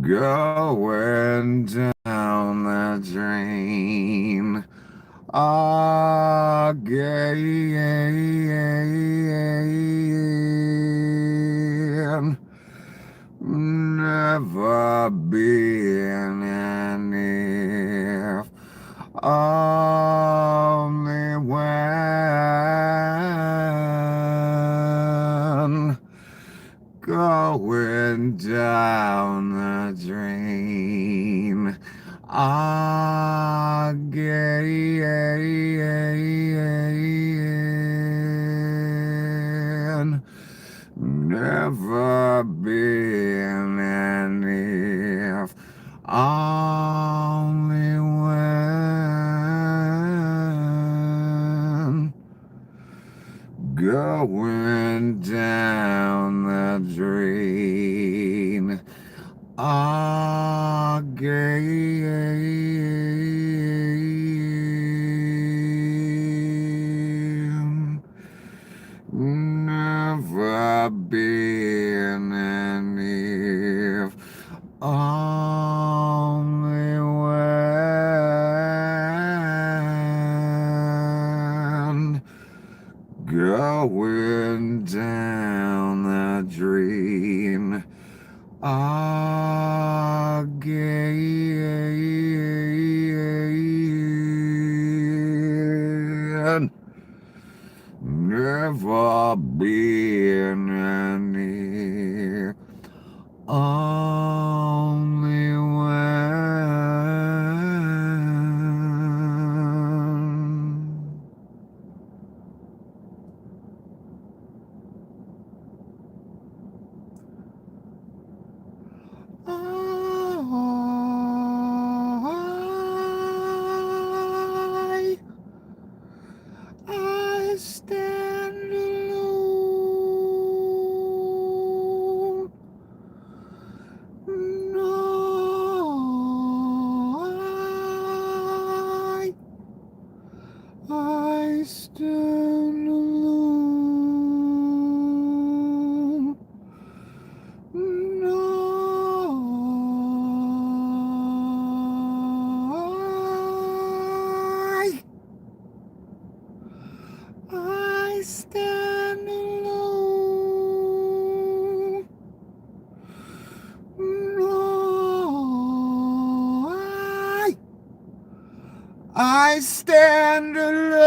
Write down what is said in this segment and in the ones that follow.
going down the drain again. Never been an if, only when going down the drain again. Never been an if, only when going down the drain again. Never been an if, only when going down the drain again. Never been an if, only when I stand alone. No, I stand alone. No, I stand alone. No, I stand alone.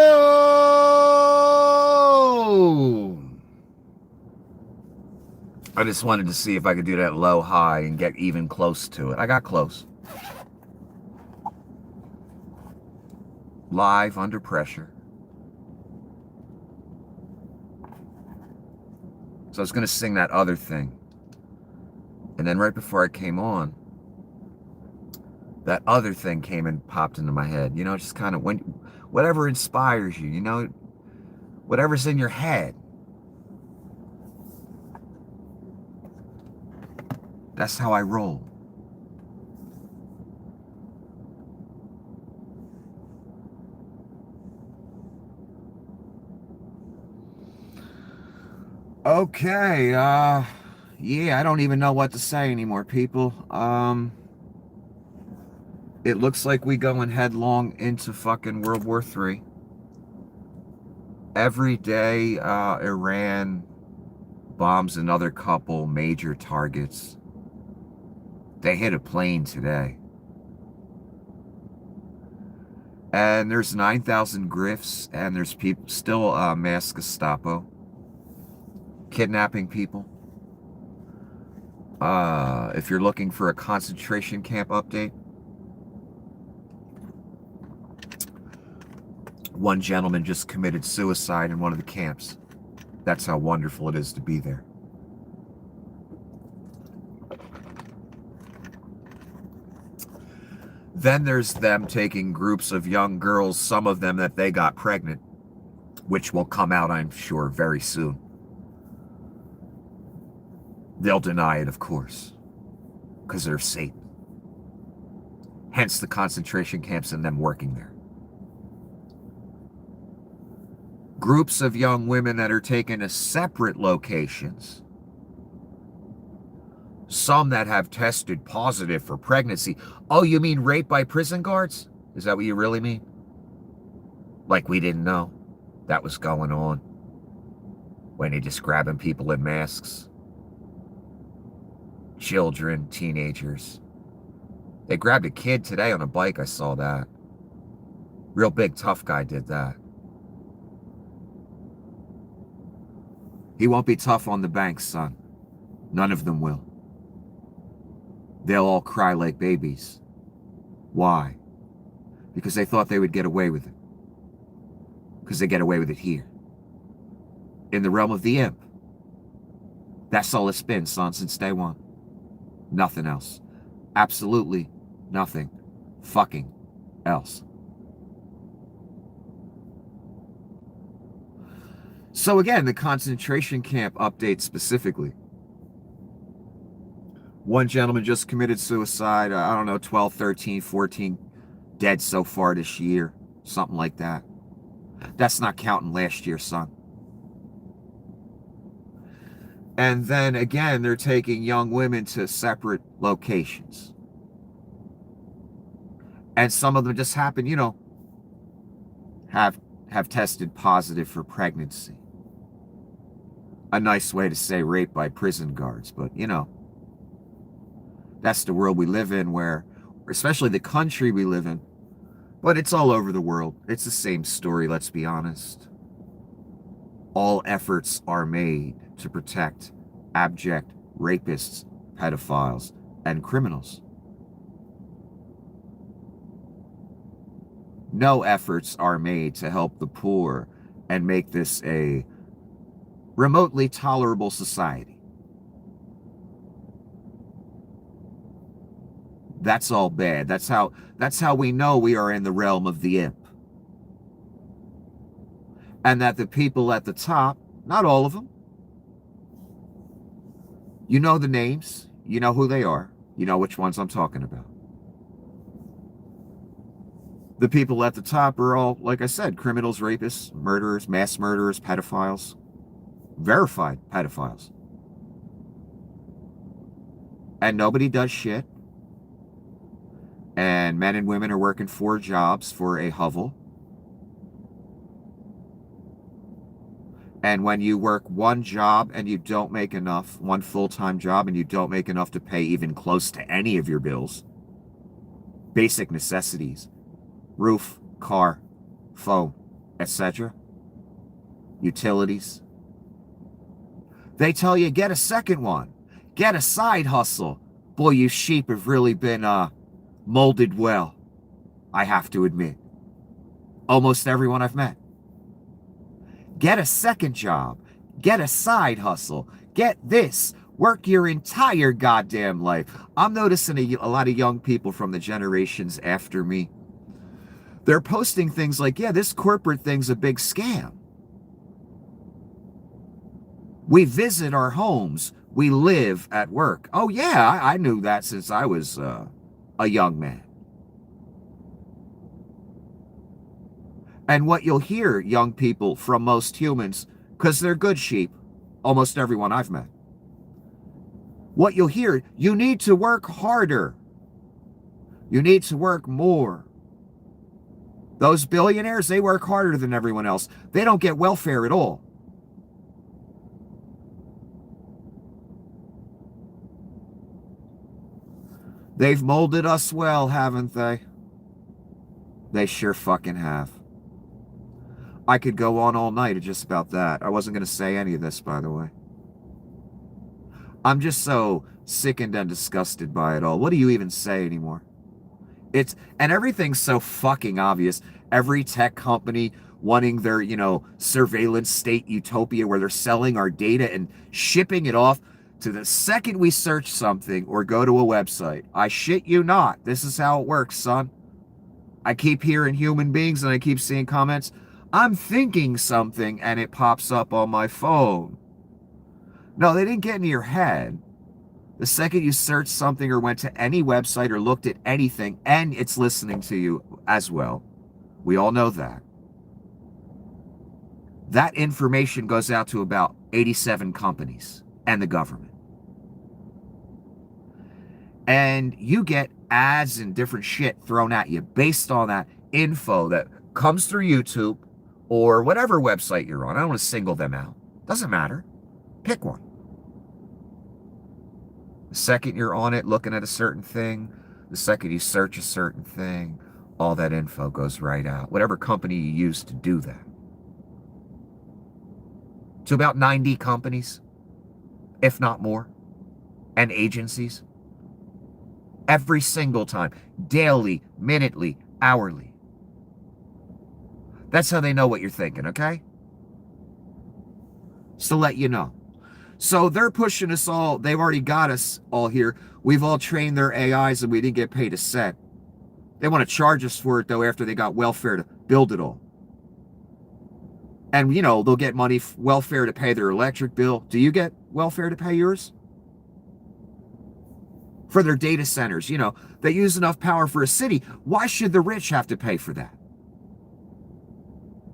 I just wanted to see if I could do that low high and get even close to it. I got close. Live under pressure. So I was going to sing that other thing. And then right before I came on, that other thing came and popped into my head. You know, just kind of when whatever inspires you, you know, whatever's in your head. That's how I roll. Okay, yeah, I don't even know what to say anymore, people. It looks like we going headlong into fucking World War III. Every day, Iran bombs another couple major targets. They hit a plane today. And there's 9,000 grifts, and there's people still mass Gestapo kidnapping people. If you're looking for a concentration camp update, one gentleman just committed suicide in one of the camps. That's how wonderful it is to be there. Then there's them taking groups of young girls, some of them that they got pregnant, which will come out, I'm sure, very soon. They'll deny it, of course, because they're Satan. Hence the concentration camps and them working there. Groups of young women that are taken to separate locations Some that have tested positive for pregnancy. Oh, you mean rape by prison guards? Is that what you really mean? Like we didn't know that was going on when they just grabbing people in masks. Children, teenagers. They grabbed a kid today on a bike. I saw that. Real big tough guy did that. He won't be tough on the banks, son. None of them will. They'll all cry like babies. Why? Because they thought they would get away with it. Because they get away with it here. In the realm of the imp. That's all it's been, son, since day one. Nothing else. Absolutely nothing fucking else. So again, the concentration camp update specifically. One gentleman just committed suicide. I don't know, 12, 13, 14 dead so far this year. Something like that. That's not counting last year, son. And then again, they're taking young women to separate locations. And some of them just happen, you know, have tested positive for pregnancy. A nice way to say rape by prison guards, but you know, that's the world we live in, where, especially the country we live in, but it's all over the world. It's the same story, let's be honest. All efforts are made to protect abject rapists, pedophiles, and criminals. No efforts are made to help the poor and make this a remotely tolerable society. That's all bad. That's how we know we are in the realm of the imp. And that the people at the top, not all of them, you know the names, you know who they are, you know which ones I'm talking about. The people at the top are all, like I said, criminals, rapists, murderers, mass murderers, pedophiles, verified pedophiles. And nobody does shit. And men and women are working 4 jobs for a hovel. And when you work one job and you don't make enough, one full-time job, and you don't make enough to pay even close to any of your bills, basic necessities, roof, car, phone, etc., utilities, they tell you, get a second one, get a side hustle. Boy, you sheep have really been molded well, I have to admit. Almost everyone I've met. Get a second job. Get a side hustle. Get this. Work your entire goddamn life. I'm noticing a lot of young people from the generations after me. They're posting things like, yeah, this corporate thing's a big scam. We visit our homes. We live at work. Oh, yeah, I knew that since I was a young man. And what you'll hear, young people, from most humans, because they're good sheep, almost everyone I've met, what you'll hear, you need to work harder. You need to work more. Those billionaires, they work harder than everyone else. They don't get welfare at all. They've molded us well, haven't they? They sure fucking have. I could go on all night just about that. I wasn't going to say any of this, by the way. I'm just so sickened and disgusted by it all. What do you even say anymore? And everything's so fucking obvious. Every tech company wanting their, surveillance state utopia where they're selling our data and shipping it off to the second we search something or go to a website. I shit you not. This is how it works, son. I keep hearing human beings and I keep seeing comments. I'm thinking something and it pops up on my phone. No, they didn't get into your head. The second you searched something or went to any website or looked at anything, and it's listening to you as well. We all know that. That information goes out to about 87 companies and the government. And you get ads and different shit thrown at you based on that info that comes through YouTube or whatever website you're on. I don't want to single them out. Doesn't matter. Pick one. The second you're on it looking at a certain thing, the second you search a certain thing, all that info goes right out. Whatever company you use to do that. To about 90 companies, if not more, and agencies. Every single time. Daily, minutely, hourly. That's how they know what you're thinking, okay? Just to let you know. So they're pushing us all. They've already got us all here. We've all trained their AIs and we didn't get paid a cent. They want to charge us for it, though, after they got welfare to build it all. And, you know, they'll get money, welfare to pay their electric bill. Do you get welfare to pay yours? For their data centers, you know, they use enough power for a city. Why should the rich have to pay for that?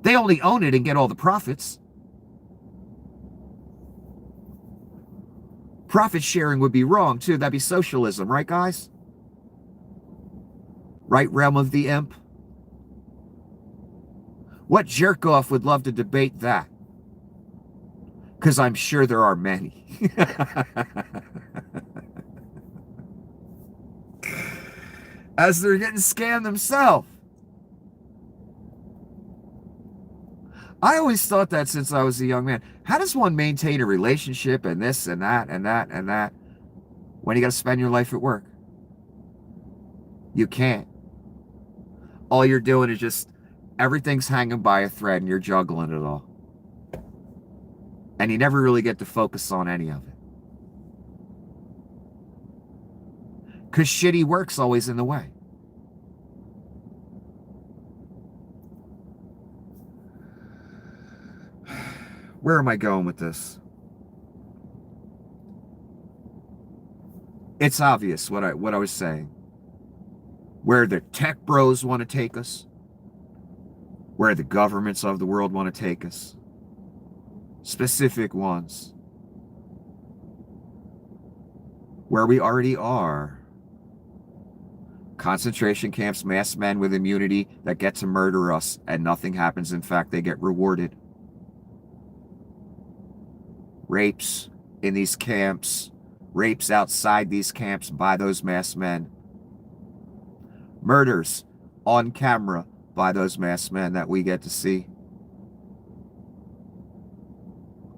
They only own it and get all the profits. Profit sharing would be wrong, too. That'd be socialism, right, guys? Right, realm of the imp? What jerk-off would love to debate that? Because I'm sure there are many. As they're getting scammed themselves. I always thought that since I was a young man. How does one maintain a relationship and this and that and that and that when you got to spend your life at work? You can't. All you're doing is just, everything's hanging by a thread and you're juggling it all. And you never really get to focus on any of it. Because shitty work's always in the way. Where am I going with this? It's obvious what I was saying. Where the tech bros want to take us. Where the governments of the world want to take us. Specific ones. Where we already are. Concentration camps, mass men with immunity that get to murder us and nothing happens. In fact, they get rewarded. Rapes in these camps. Rapes outside these camps by those masked men. Murders on camera by those masked men that we get to see.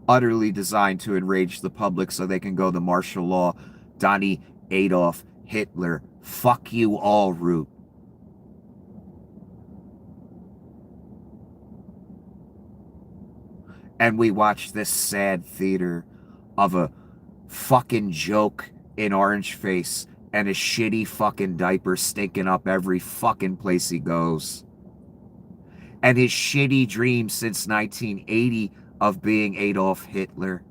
Utterly designed to enrage the public so they can go the martial law, Donnie, Adolf, Hitler, fuck you all route. And we watch this sad theater of a fucking joke in orange face and a shitty fucking diaper stinking up every fucking place he goes. And his shitty dream since 1980 of being Adolf Hitler.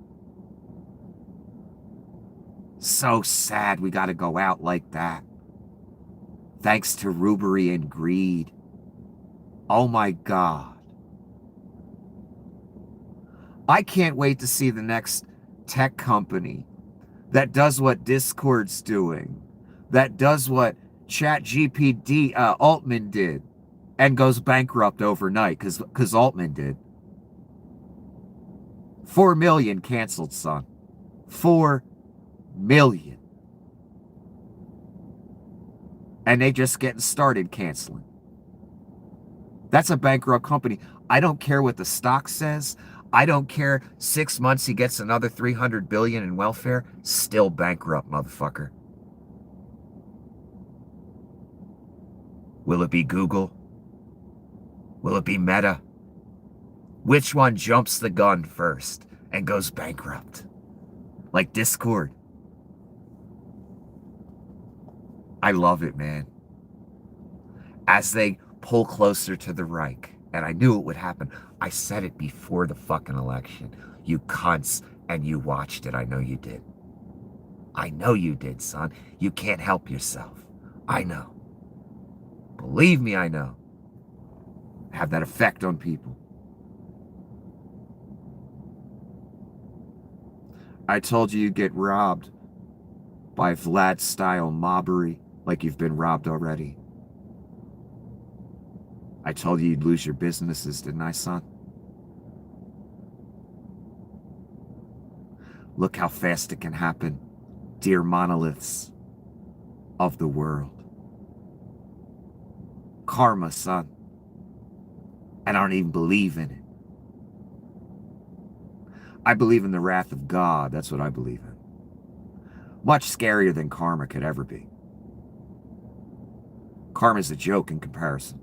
So sad we gotta go out like that. Thanks to rubery and greed. Oh my God. I can't wait to see the next tech company that does what Discord's doing, that does what ChatGPT, Altman did, and goes bankrupt overnight, because Altman did. 4 million canceled, son. 4 million. And they just getting started canceling. That's a bankrupt company. I don't care what the stock says. I don't care. 6 months he gets another 300 billion in welfare. Still bankrupt, motherfucker. Will it be Google? Will it be Meta? Which one jumps the gun first and goes bankrupt? Like Discord. I love it, man. As they pull closer to the Reich, and I knew it would happen. I said it before the fucking election. You cunts, and you watched it. I know you did. I know you did, son. You can't help yourself. I know. Believe me, I know. Have that effect on people. I told you you'd get robbed. by Vlad-style mobbery like you've been robbed already. I told you you'd lose your businesses, didn't I, son? Look how fast it can happen, dear monoliths of the world. Karma, son. And I don't even believe in it. I believe in the wrath of God. That's what I believe in. Much scarier than karma could ever be. Karma's a joke in comparison.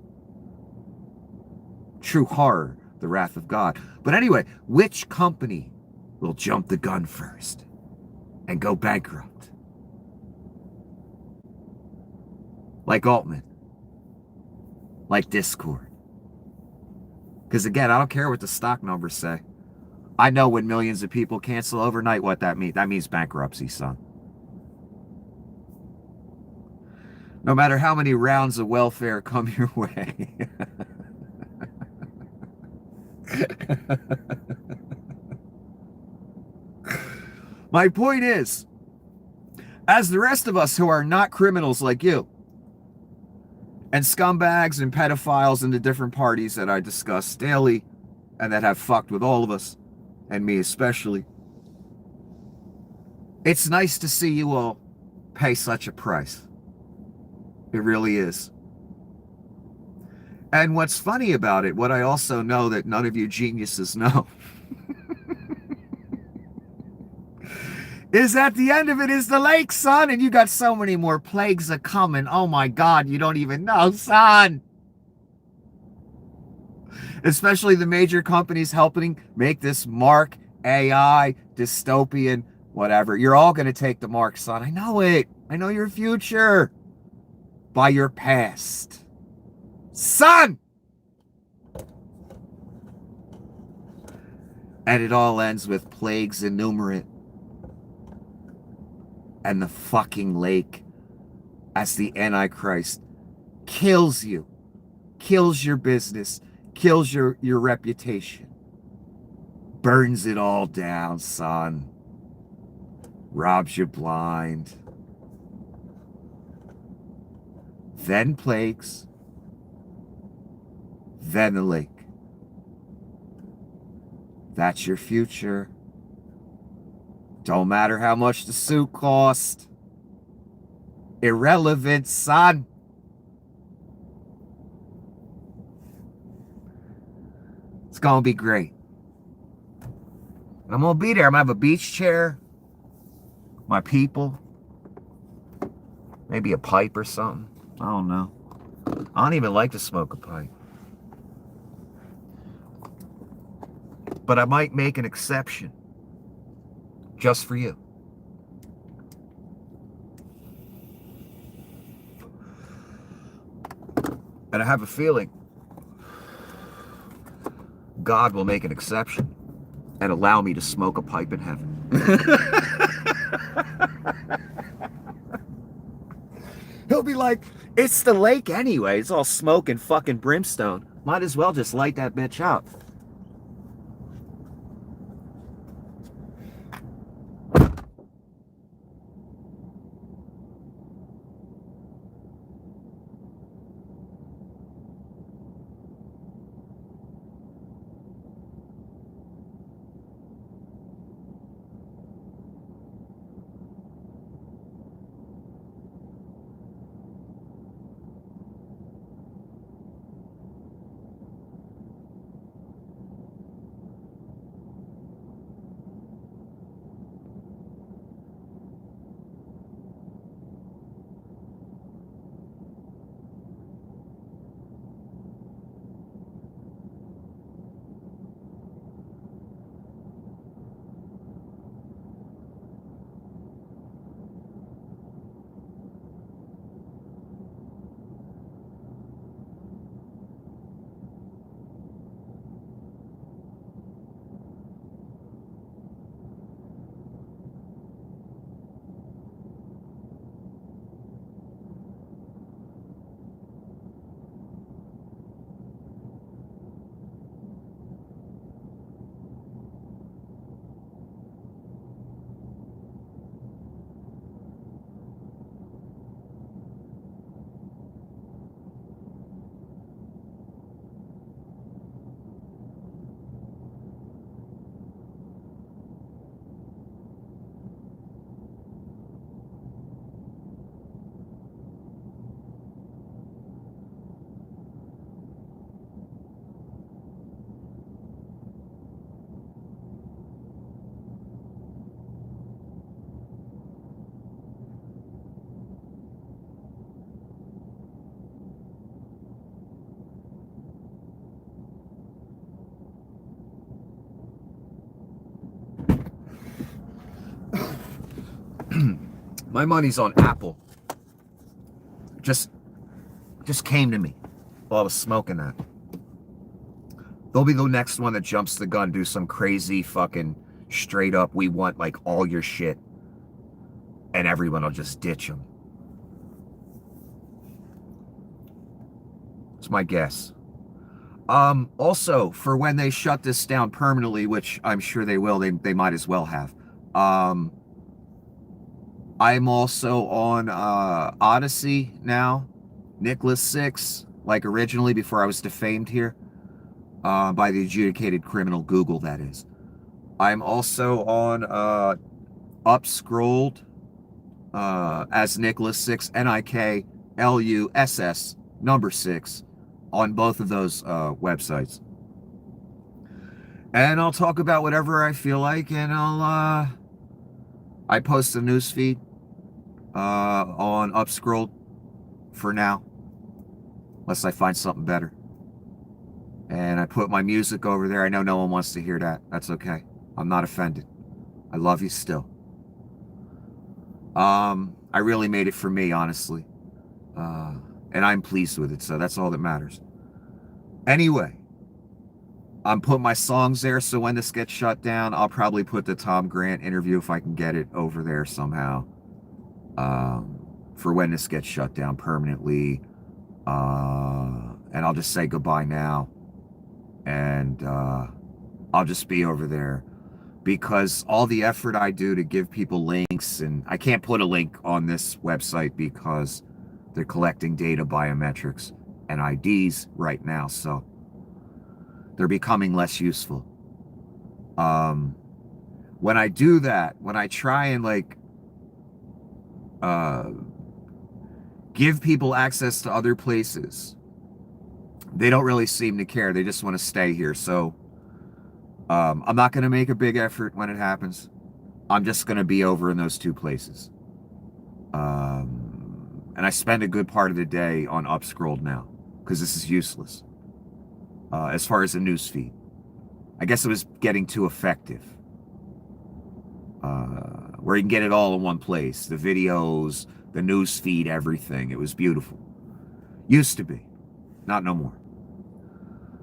True horror, the wrath of God. But anyway, which company will jump the gun first and go bankrupt? Like Altman. Like Discord. Because again, I don't care what the stock numbers say. I know when millions of people cancel overnight what that means. That means bankruptcy, son. No matter how many rounds of welfare come your way. My point is, as the rest of us who are not criminals like you, and scumbags and pedophiles in the different parties that I discuss daily, and that have fucked with all of us, and me especially, it's nice to see you all pay such a price. It really is. And what's funny about it, what I also know that none of you geniuses know, is at the end of it is the lake, son, and you got so many more plagues a coming. Oh my God, you don't even know, son. Especially the major companies helping make this Mark AI dystopian whatever. You're all going to take the mark, son. I know it. I know your future by your past, son. And it all ends with plagues innumerate and the fucking lake as the Antichrist kills you, kills your business, kills your reputation, burns it all down, son, robs you blind. Then plagues, then the lake. That's your future. Don't matter how much the suit cost. Irrelevant, son. It's gonna be great. I'm gonna be there. I'm gonna have a beach chair, my people, maybe a pipe or something. I don't know. I don't even like to smoke a pipe. But I might make an exception just for you. And I have a feeling God will make an exception and allow me to smoke a pipe in heaven. He'll be like, it's the lake anyway. It's all smoke and fucking brimstone. Might as well just light that bitch up. My money's on Apple. Just came to me while I was smoking that. They'll be the next one that jumps the gun, do some crazy fucking straight up, we want like all your shit. And everyone will just ditch them. It's my guess. Also, for when they shut this down permanently, which I'm sure they will, they might as well have. I'm also on Odyssey now. Nicholas 6, like originally before I was defamed here. By the adjudicated criminal Google, that is. I'm also on Upscrolled as Nicholas 6, NIKLUSS number 6 on both of those websites. And I'll talk about whatever I feel like, and I post a news feed on Upscrolled for now, unless I find something better. And I put my music over there. I know no one wants to hear that. That's okay. I'm not offended. I love you still. I really made it for me, honestly. And I'm pleased with it, so that's all that matters. Anyway, I'm putting my songs there, so when this gets shut down, I'll probably put the Tom Grant interview, if I can get it over there somehow, for when this gets shut down permanently. And I'll just say goodbye now. And I'll just be over there. Because all the effort I do to give people links, and I can't put a link on this website because they're collecting data biometrics and IDs right now, so they're becoming less useful. When I do that, when I try and like give people access to other places, they don't really seem to care. They just want to stay here. So I'm not going to make a big effort when it happens. I'm just going to be over in those two places. And I spend a good part of the day on Upscrolled now, because this is useless. As far as the news feed, I guess it was getting too effective. Where you can get it all in one place. The videos, the news feed, everything. It was beautiful. Used to be. Not no more.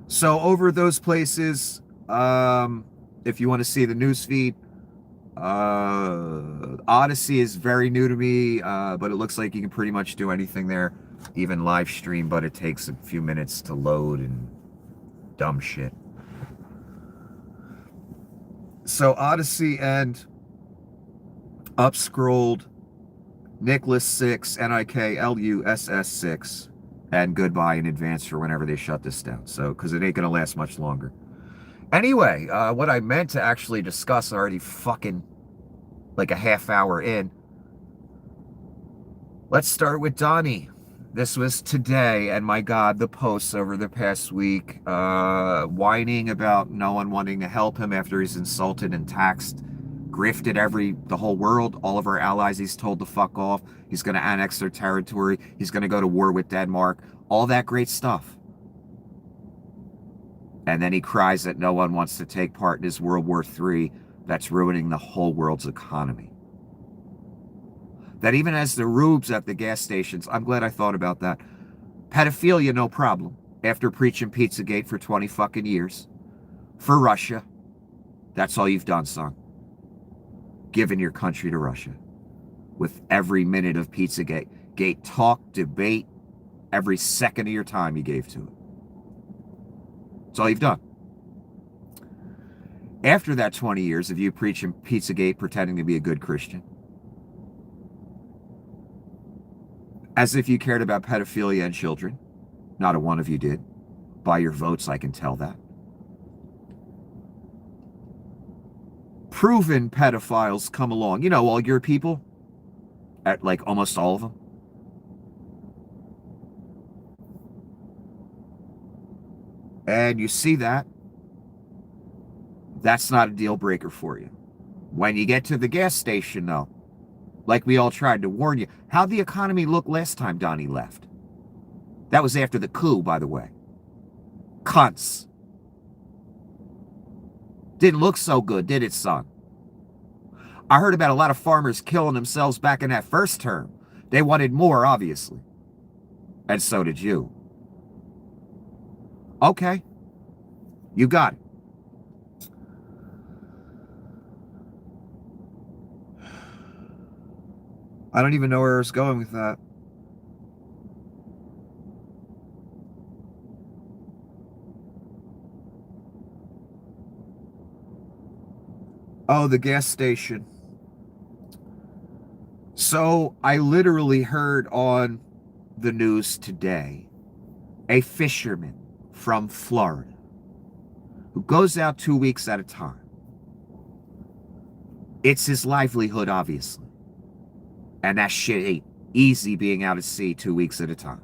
So over those places, if you want to see the news feed, Odyssey is very new to me, but it looks like you can pretty much do anything there, even live stream, but it takes a few minutes to load and dumb shit. So Odyssey and Upscrolled, Nicholas 6, NIKLUSS 6, and goodbye in advance for whenever they shut this down. So, because it ain't going to last much longer. Anyway, what I meant to actually discuss, already fucking like a half hour in. Let's start with Donnie. This was today, and my God, the posts over the past week, whining about no one wanting to help him after he's insulted and taxed, grifted the whole world, all of our allies he's told to fuck off. He's going to annex their territory. He's going to go to war with Denmark. All that great stuff. And then he cries that no one wants to take part in his World War III that's ruining the whole world's economy. That even as the rubes at the gas stations, I'm glad I thought about that. Pedophilia, no problem. After preaching Pizzagate for 20 fucking years. For Russia. That's all you've done, son. Given your country to Russia. With every minute of Pizzagate. Gate talk, debate, every second of your time you gave to it. That's all you've done. After that 20 years of you preaching Pizzagate, pretending to be a good Christian. As if you cared about pedophilia and children. Not a one of you did. By your votes, I can tell that. Proven pedophiles come along. You know, all your people. At like almost all of them. And you see that. That's not a deal breaker for you. When you get to the gas station, though, like we all tried to warn you, how'd the economy look last time Donnie left? That was after the coup, by the way. Cunts. Didn't look so good, did it, son? I heard about a lot of farmers killing themselves back in that first term. They wanted more, obviously. And so did you. Okay, you got it. I don't even know where I was going with that. Oh, the gas station. So I literally heard on the news today a fisherman from Florida who goes out 2 weeks at a time. It's his livelihood, obviously. And that shit ain't easy being out at sea 2 weeks at a time.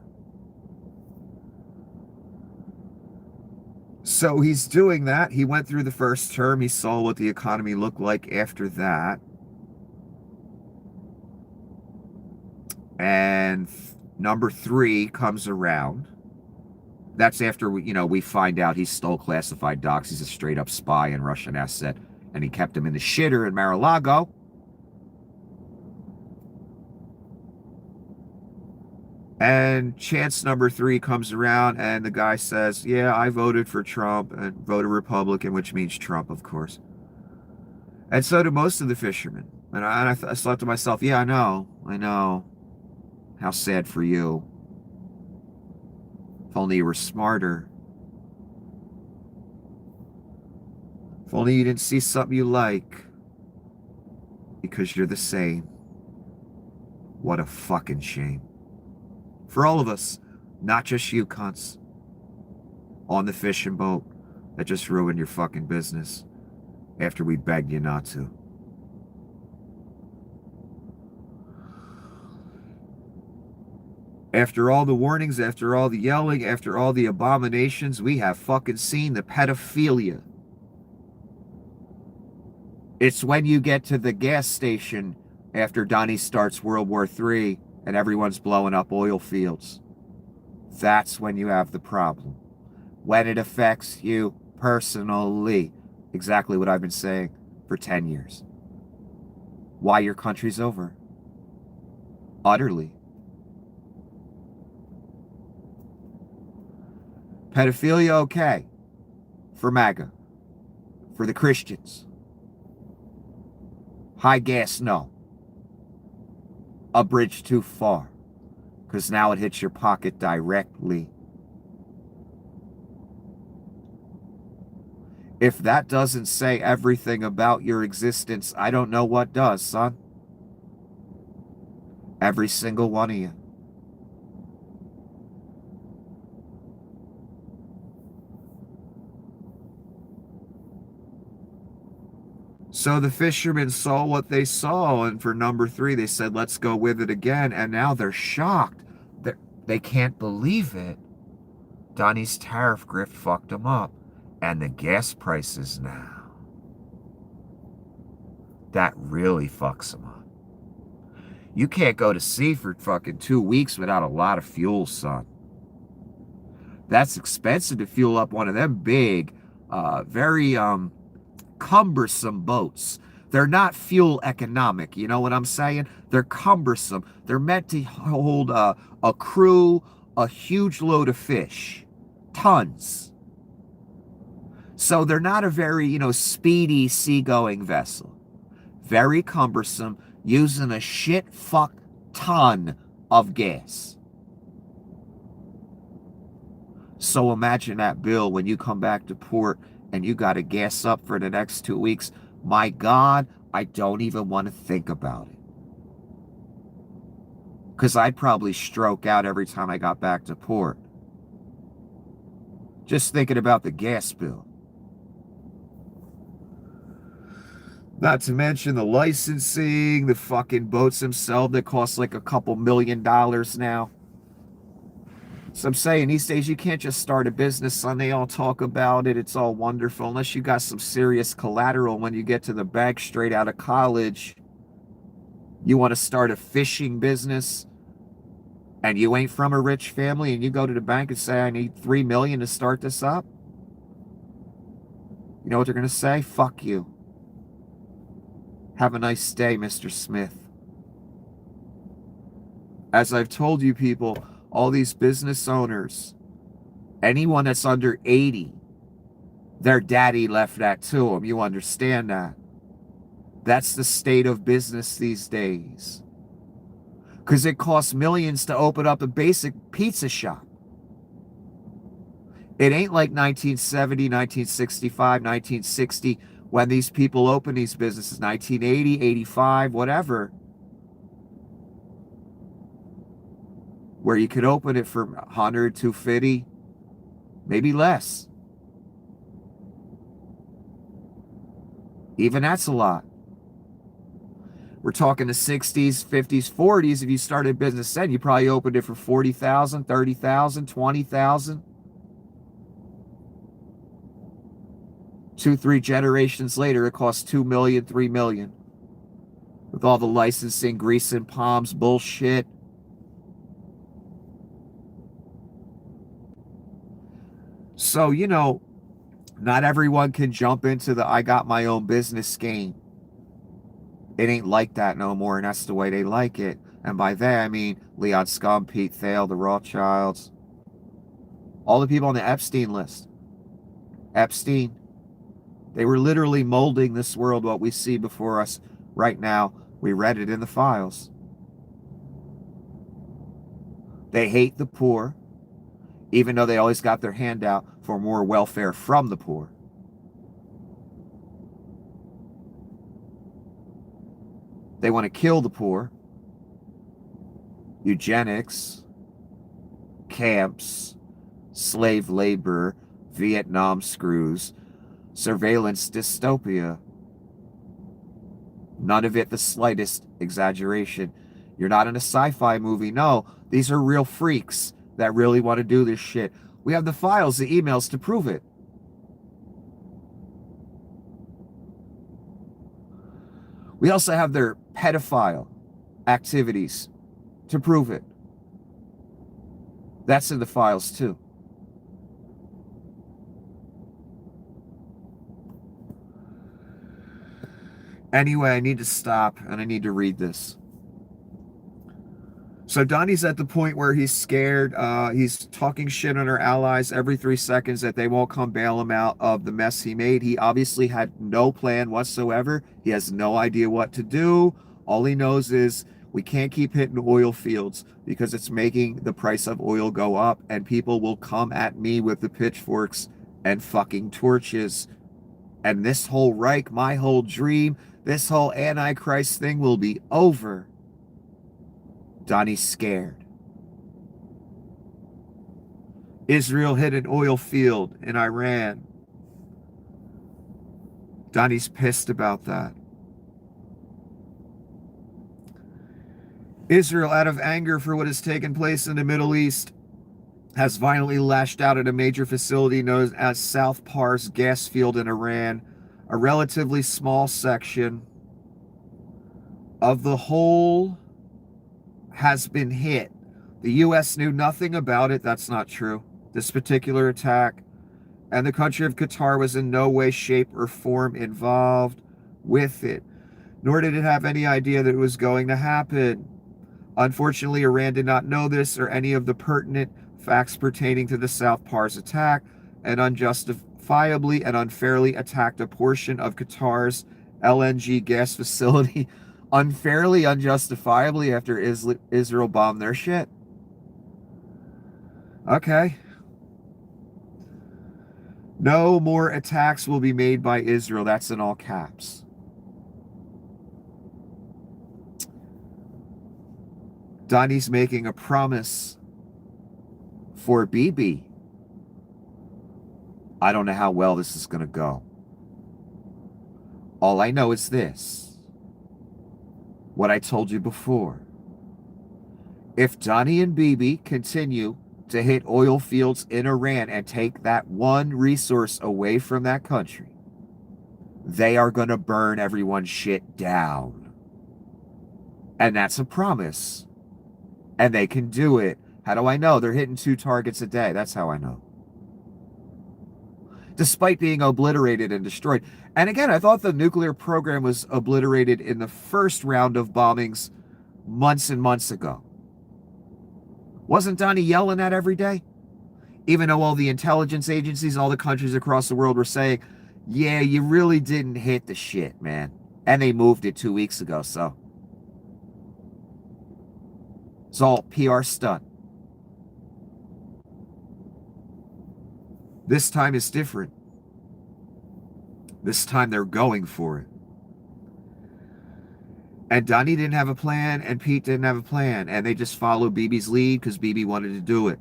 So he's doing that. He went through the first term. He saw what the economy looked like after that. And number 3 comes around. That's after we find out he stole classified docs. He's a straight up spy and Russian asset. And he kept him in the shitter in Mar-a-Lago. And chance number 3 comes around and the guy says, yeah, I voted for Trump and voted Republican, which means Trump, of course. And so do most of the fishermen. And I thought to myself, yeah, I know. How sad for you. If only you were smarter. If only you didn't see something you like. Because you're the same. What a fucking shame. For all of us, not just you cunts on the fishing boat that just ruined your fucking business after we begged you not to. After all the warnings, after all the yelling, after all the abominations, we have fucking seen the pedophilia. It's when you get to the gas station after Donnie starts World War III and everyone's blowing up oil fields. That's when you have the problem. When it affects you personally. Exactly what I've been saying for 10 years. Why your country's over. Utterly. Pedophilia, okay. For MAGA. For the Christians. High gas, no. A bridge too far. Because now it hits your pocket directly. If that doesn't say everything about your existence, I don't know what does, son. Every single one of you. So the fishermen saw what they saw, and for number 3, they said, let's go with it again, and now they're shocked. They can't believe it. Donnie's tariff grift fucked them up, and the gas prices now. That really fucks them up. You can't go to sea for fucking 2 weeks without a lot of fuel, son. That's expensive to fuel up one of them big, very cumbersome boats. They're not fuel economic, you know what I'm saying? They're cumbersome. They're meant to hold a crew, a huge load of fish. Tons. So they're not a very, speedy seagoing vessel. Very cumbersome, using a shit fuck ton of gas. So imagine that bill when you come back to port and you got to gas up for the next 2 weeks. My God, I don't even want to think about it. Because I'd probably stroke out every time I got back to port. Just thinking about the gas bill. Not to mention the licensing, the fucking boats themselves that cost like a couple $1 million now. So I'm saying these days you can't just start a business, son. They all talk about it. It's all wonderful. Unless you got some serious collateral when you get to the bank straight out of college. You want to start a fishing business and you ain't from a rich family and you go to the bank and say, I need $3 million to start this up. You know what they're going to say? Fuck you. Have a nice day, Mr. Smith. As I've told you people, all these business owners, anyone that's under 80, their daddy left that to them. You understand that? That's the state of business these days. Because it costs millions to open up a basic pizza shop. It ain't like 1970, 1965, 1960 when these people opened these businesses, 1980, 85, whatever, where you could open it for 100, 250, maybe less. Even that's a lot. We're talking the 60s, 50s, 40s. If you started a business then, you probably opened it for 40,000, 30,000, 20,000. 2, 3 generations later, it costs 2 million, 3 million. With all the licensing, grease and palms, bullshit. So, you know, not everyone can jump into the I got my own business game. It ain't like that no more, and that's the way they like it. And by that, I mean Leon Scum, Pete Thale, the Rothschilds, all the people on the Epstein list. Epstein. They were literally molding this world, what we see before us right now. We read it in the files. They hate the poor, even though they always got their hand out for more welfare from the poor. They want to kill the poor. Eugenics, camps, slave labor, Vietnam screws, surveillance dystopia. None of it the slightest exaggeration. You're not in a sci-fi movie. No, these are real freaks that really want to do this shit. We have the files, the emails to prove it. We also have their pedophile activities to prove it. That's in the files too. Anyway, I need to stop and I need to read this. So Donnie's at the point where he's scared. He's talking shit on our allies every 3 seconds that they won't come bail him out of the mess he made. He obviously had no plan whatsoever. He has no idea what to do. All he knows is we can't keep hitting oil fields because it's making the price of oil go up and people will come at me with the pitchforks and fucking torches. And this whole Reich, my whole dream, this whole Antichrist thing will be over. Donnie's scared. Israel hit an oil field in Iran. Donnie's pissed about that. Israel, out of anger for what has taken place in the Middle East, has violently lashed out at a major facility known as South Pars gas field in Iran, a relatively small section of the whole has been hit. The U.S. knew nothing about it. That's not true. This particular attack. And the country of Qatar was in no way, shape, or form involved with it. Nor did it have any idea that it was going to happen. Unfortunately, Iran did not know this or any of the pertinent facts pertaining to the South Pars attack and unjustifiably and unfairly attacked a portion of Qatar's LNG gas facility unfairly, unjustifiably after Israel bombed their shit. Okay. No more attacks will be made by Israel. That's in all caps. Donnie's making a promise for Bibi. I don't know how well this is going to go. All I know is this. What I told you before. If Donnie and Bibi continue to hit oil fields in Iran and take that one resource away from that country, they are going to burn everyone's shit down. And that's a promise. And they can do it. How do I know? They're hitting 2 targets a day. That's how I know. despite being obliterated and destroyed. And again, I thought the nuclear program was obliterated in the first round of bombings months and months ago. Wasn't Donnie yelling that every day? Even though all the intelligence agencies, all the countries across the world were saying, yeah, you really didn't hit the shit, man. And they moved it 2 weeks ago, so. It's all PR stunt. This time is different. This time they're going for it. And Donnie didn't have a plan, and Pete didn't have a plan. And they just followed Bibi's lead because Bibi wanted to do it.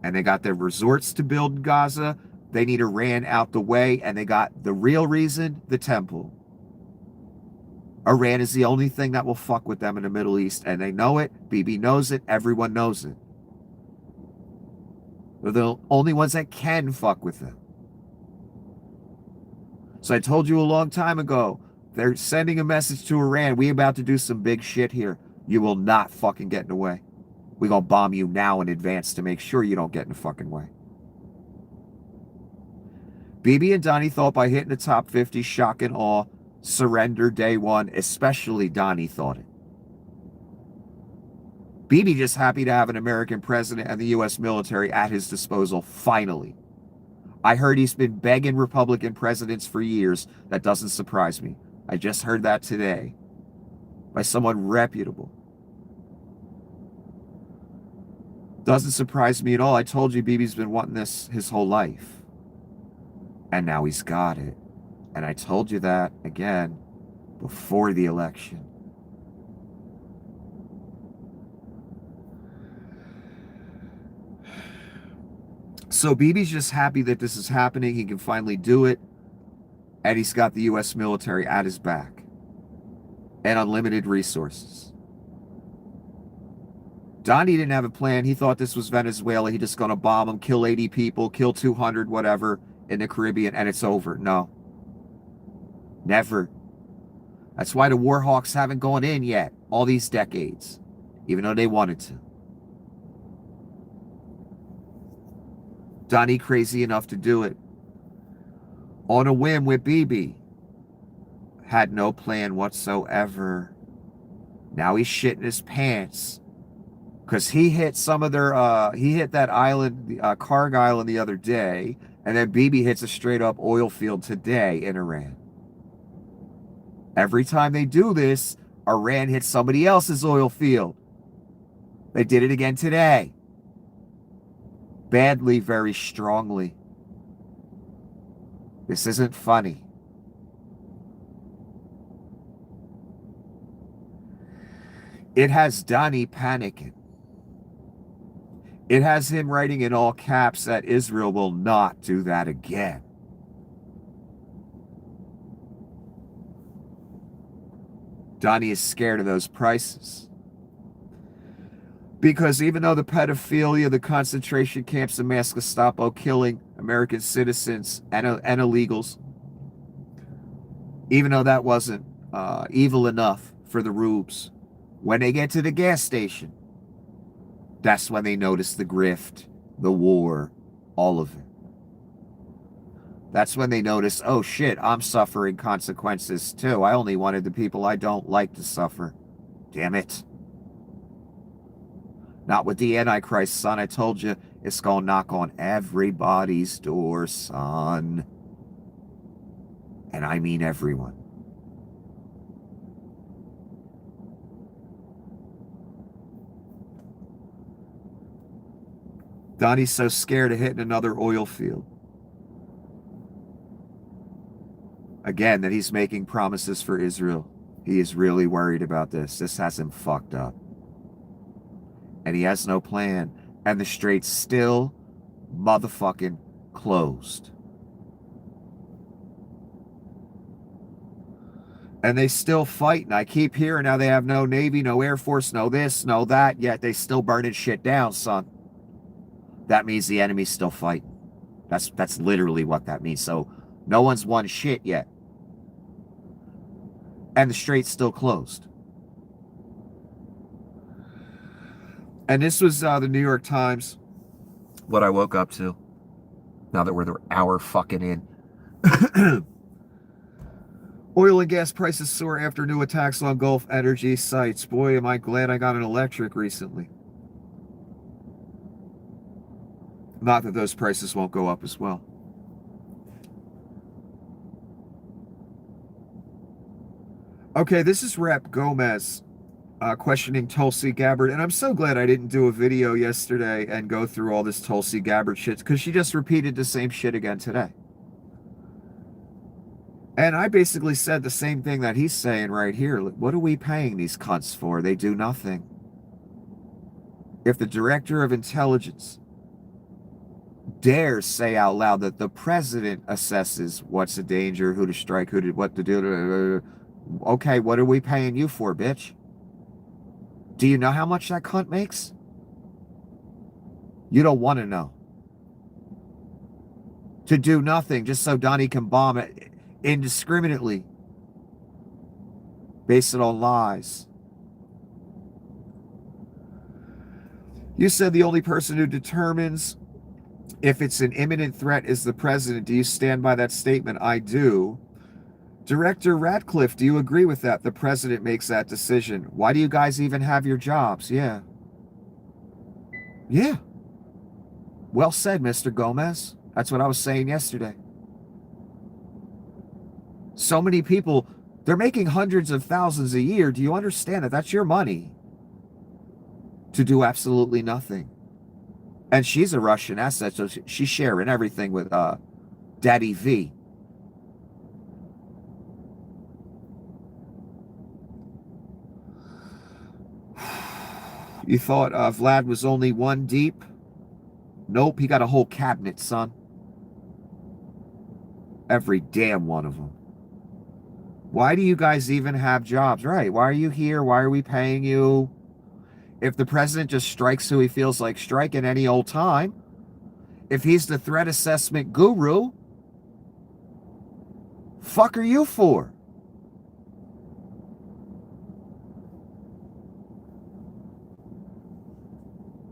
And they got their resorts to build in Gaza. They need Iran out the way. And they got the real reason, the temple. Iran is the only thing that will fuck with them in the Middle East. And they know it. Bibi knows it. Everyone knows it. They're the only ones that can fuck with them. So I told you a long time ago, they're sending a message to Iran. We about to do some big shit here. You will not fucking get in the way. We're going to bomb you now in advance to make sure you don't get in the fucking way. Bibi and Donnie thought by hitting the top 50, shock and awe, surrender day one. Especially Donnie thought it. Bibi just happy to have an American president and the U.S. military at his disposal, finally. I heard he's been begging Republican presidents for years. That doesn't surprise me. I just heard that today by someone reputable. Doesn't surprise me at all. I told you Bibi's been wanting this his whole life. And now he's got it. And I told you that, again, before the election. So Bibi's just happy that this is happening. He can finally do it. And he's got the U.S. military at his back. And unlimited resources. Donnie didn't have a plan. He thought this was Venezuela. He just going to bomb them, kill 80 people, kill 200, whatever, in the Caribbean, and it's over. No. Never. That's why the war hawks haven't gone in yet, all these decades, even though they wanted to. Donnie crazy enough to do it. On a whim with Bibi. Had no plan whatsoever. Now he's shitting his pants. Because he hit some of their, he hit that island, Karg Island the other day. And then Bibi hits a straight up oil field today in Iran. Every time they do this, Iran hits somebody else's oil field. They did it again today. Badly, very strongly. This isn't funny. It has Donnie panicking. It has him writing in all caps that Israel will not do that again. Donnie is scared of those prices. Because even though the pedophilia, the concentration camps, the mass Gestapo killing American citizens and illegals, even though that wasn't evil enough for the rubes, when they get to the gas station, that's when they notice the grift, the war, all of it. That's when they notice, oh shit, I'm suffering consequences too. I only wanted the people I don't like to suffer. Damn it. Not with the Antichrist, son. I told you, it's going to knock on everybody's door, son. And I mean everyone. Donnie's so scared of hitting another oil field. Again, that he's making promises for Israel. He is really worried about this. This has him fucked up. And he has no plan. And the strait's still motherfucking closed. And they still fight. And I keep hearing now they have no Navy, no Air Force, no this, no that. Yet they still burning shit down, son. That means the enemy's still fighting. That's literally what that means. So no one's won shit yet. And the strait's still closed. And this was the New York Times, what I woke up to. Now that we're the hour fucking in. Oil and gas prices soar after new attacks on Gulf energy sites. Boy, am I glad I got an electric recently. Not that those prices won't go up as well. Okay, this is Rep Gomez questioning Tulsi Gabbard. And I'm so glad I didn't do a video yesterday and go through all this Tulsi Gabbard shit, because she just repeated the same shit again today. And I basically said the same thing that he's saying right here. What are we paying these cunts for? They do nothing. If the director of intelligence dares say out loud that the president assesses what's a danger, who to strike, what to do, okay, what are we paying you for, bitch? Do you know how much that cunt makes? You don't want to know. To do nothing just so Donnie can bomb it indiscriminately, based it on lies. You said the only person who determines if it's an imminent threat is the president. Do you stand by that statement? I do. Director Ratcliffe, do you agree with that? The president makes that decision. Why do you guys even have your jobs? Yeah. Yeah. Well said, Mr. Gomez. That's what I was saying yesterday. So many people, they're making hundreds of thousands a year. Do you understand that? That's your money to do absolutely nothing. And she's a Russian asset, so she's sharing everything with Daddy V. You thought Vlad was only one deep? Nope, he got a whole cabinet, son. Every damn one of them. Why do you guys even have jobs? Right, why are you here? Why are we paying you? If the president just strikes who he feels like striking any old time, if he's the threat assessment guru, fuck are you for?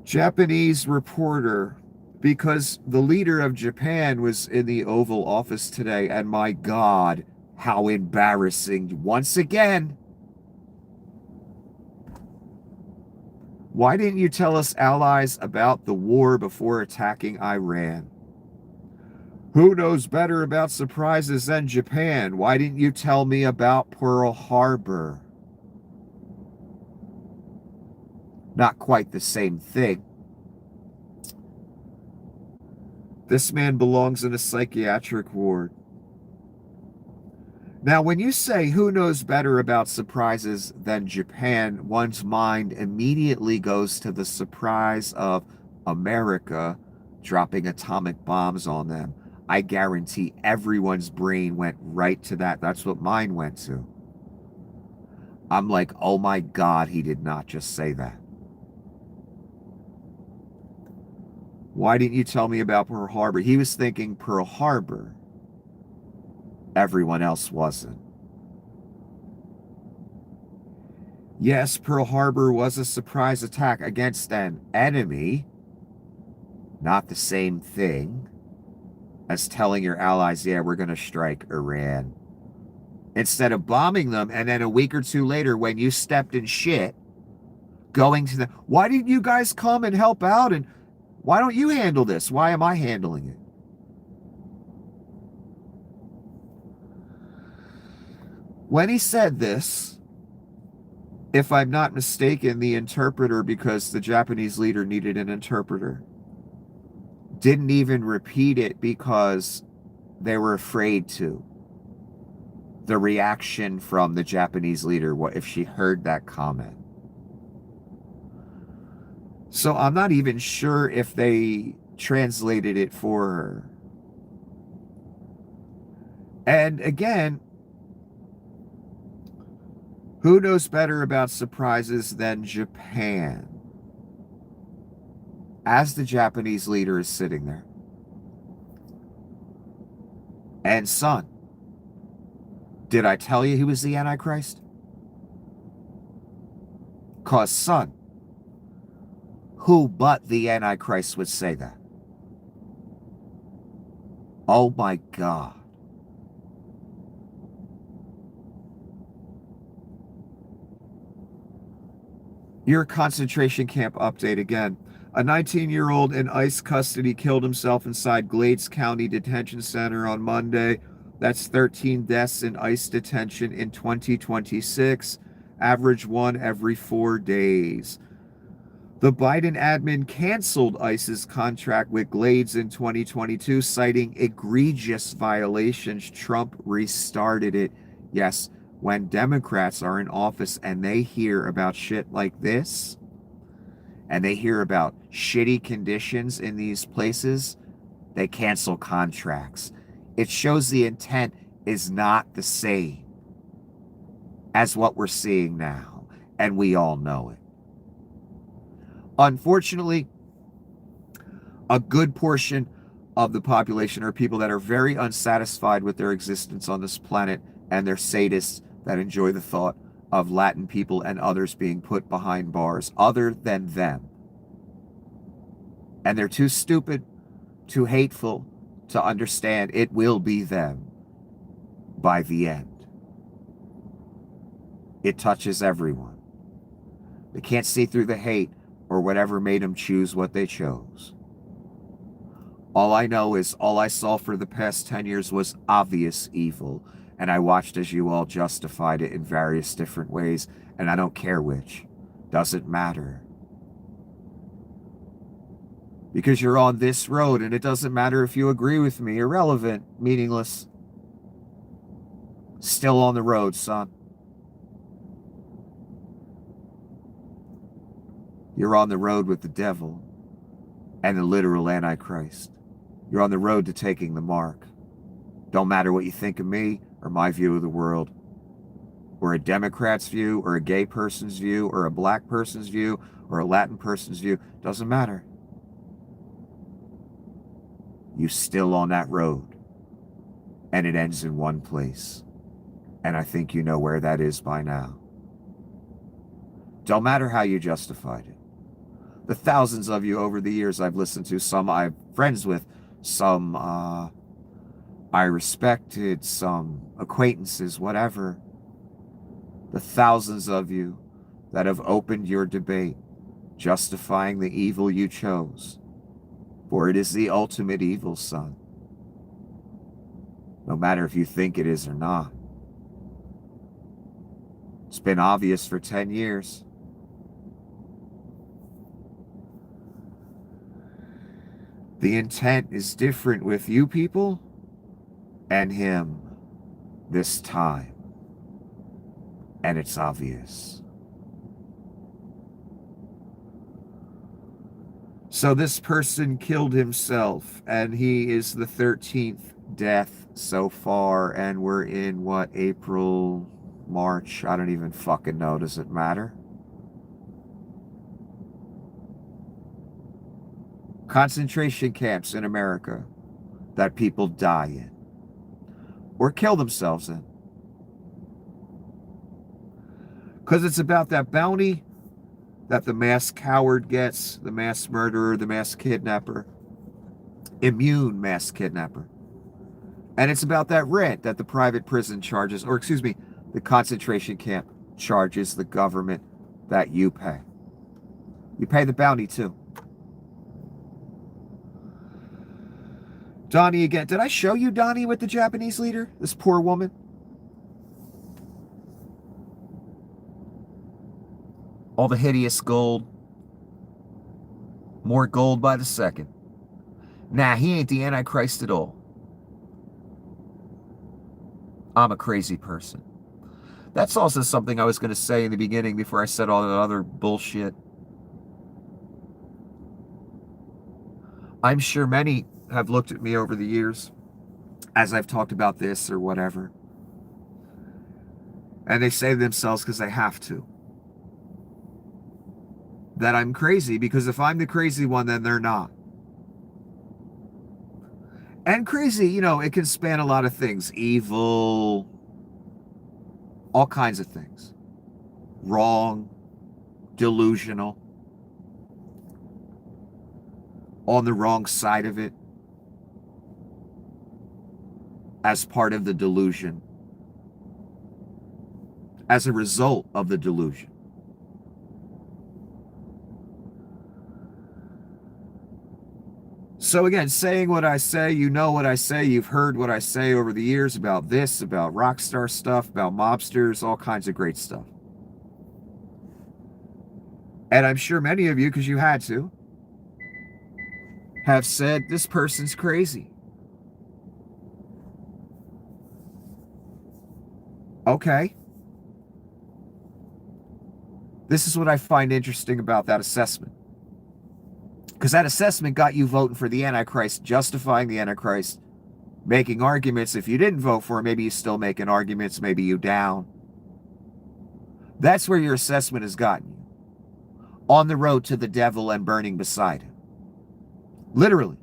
Japanese reporter, because the leader of Japan was in the Oval Office today, and my God, how embarrassing. Once again, why didn't you tell us allies about the war before attacking Iran? Who knows better about surprises than Japan? Why didn't you tell me about Pearl Harbor? Not quite the same thing. This man belongs in a psychiatric ward. Now, when you say who knows better about surprises than Japan, one's mind immediately goes to the surprise of America dropping atomic bombs on them. I guarantee everyone's brain went right to that. That's what mine went to. I'm like, oh my God, he did not just say that. Why didn't you tell me about Pearl Harbor? He was thinking Pearl Harbor. Everyone else wasn't. Yes, Pearl Harbor was a surprise attack against an enemy. Not the same thing as telling your allies, yeah, we're going to strike Iran. Instead of bombing them, and then a week or two later, when you stepped in shit, going to them, why didn't you guys come and help out? And why don't you handle this? Why am I handling it? When he said this, if I'm not mistaken, the interpreter, because the Japanese leader needed an interpreter, didn't even repeat it because they were afraid to. The reaction from the Japanese leader, what if she heard that comment? So I'm not even sure if they translated it for her. And again, who knows better about surprises than Japan? As the Japanese leader is sitting there. And son, did I tell you he was the Antichrist? 'Cause son, who but the Antichrist would say that? Oh my God. Your concentration camp update again. A 19-year-old in ICE custody killed himself inside Glades County Detention Center on Monday. That's 13 deaths in ICE detention in 2026, average one every 4 days. The Biden admin canceled ICE's contract with Glades in 2022, citing egregious violations. Trump restarted it. Yes, when Democrats are in office and they hear about shit like this, and they hear about shitty conditions in these places, they cancel contracts. It shows the intent is not the same as what we're seeing now, and we all know it. Unfortunately, a good portion of the population are people that are very unsatisfied with their existence on this planet, and they're sadists that enjoy the thought of Latin people and others being put behind bars other than them. And they're too stupid, too hateful to understand it will be them by the end. It touches everyone. They can't see through the hate or whatever made them choose what they chose. All I know is all I saw for the past 10 years was obvious evil, and I watched as you all justified it in various different ways, and I don't care which. Doesn't matter. Because you're on this road, and it doesn't matter if you agree with me. Irrelevant, meaningless. Still on the road, son. You're on the road with the devil and the literal Antichrist. You're on the road to taking the mark. Don't matter what you think of me or my view of the world, or a Democrat's view, or a gay person's view, or a black person's view, or a Latin person's view. Doesn't matter. You're still on that road, and it ends in one place. And I think you know where that is by now. Don't matter how you justified it. The thousands of you over the years I've listened to, some I'm friends with, some I respected, some acquaintances, whatever. The thousands of you that have opened your debate, justifying the evil you chose. For it is the ultimate evil, son. No matter if you think it is or not. It's been obvious for 10 years. The intent is different with you people and him this time. And it's obvious. So this person killed himself, and he is the 13th death so far, and we're in what, April, March? I don't even fucking know. Does it matter? Concentration camps in America that people die in or kill themselves in. Because it's about that bounty that the mass coward gets, the mass murderer, the mass kidnapper, immune mass kidnapper. And it's about that rent that the private prison charges, or excuse me, the concentration camp charges the government that you pay. You pay the bounty too. Donnie again. Did I show you Donnie with the Japanese leader? This poor woman? All the hideous gold. More gold by the second. Nah, he ain't the Antichrist at all. I'm a crazy person. That's also something I was going to say in the beginning before I said all that other bullshit. I'm sure many have looked at me over the years as I've talked about this or whatever. And they say to themselves, because they have to, that I'm crazy, because if I'm the crazy one, then they're not. And crazy, you know, it can span a lot of things. Evil, all kinds of things. Wrong, delusional, on the wrong side of it. as part of the delusion, as a result of the delusion. So again, saying what I say, you know what I say, you've heard what I say over the years about this, about rock star stuff, about mobsters, all kinds of great stuff. And I'm sure many of you, because you had to, have said, this person's crazy. Okay. This is what I find interesting about that assessment. Because that assessment got you voting for the Antichrist, justifying the Antichrist, making arguments. If you didn't vote for him, maybe you still making arguments, maybe you down. That's where your assessment has gotten you. On the road to the devil and burning beside him. Literally.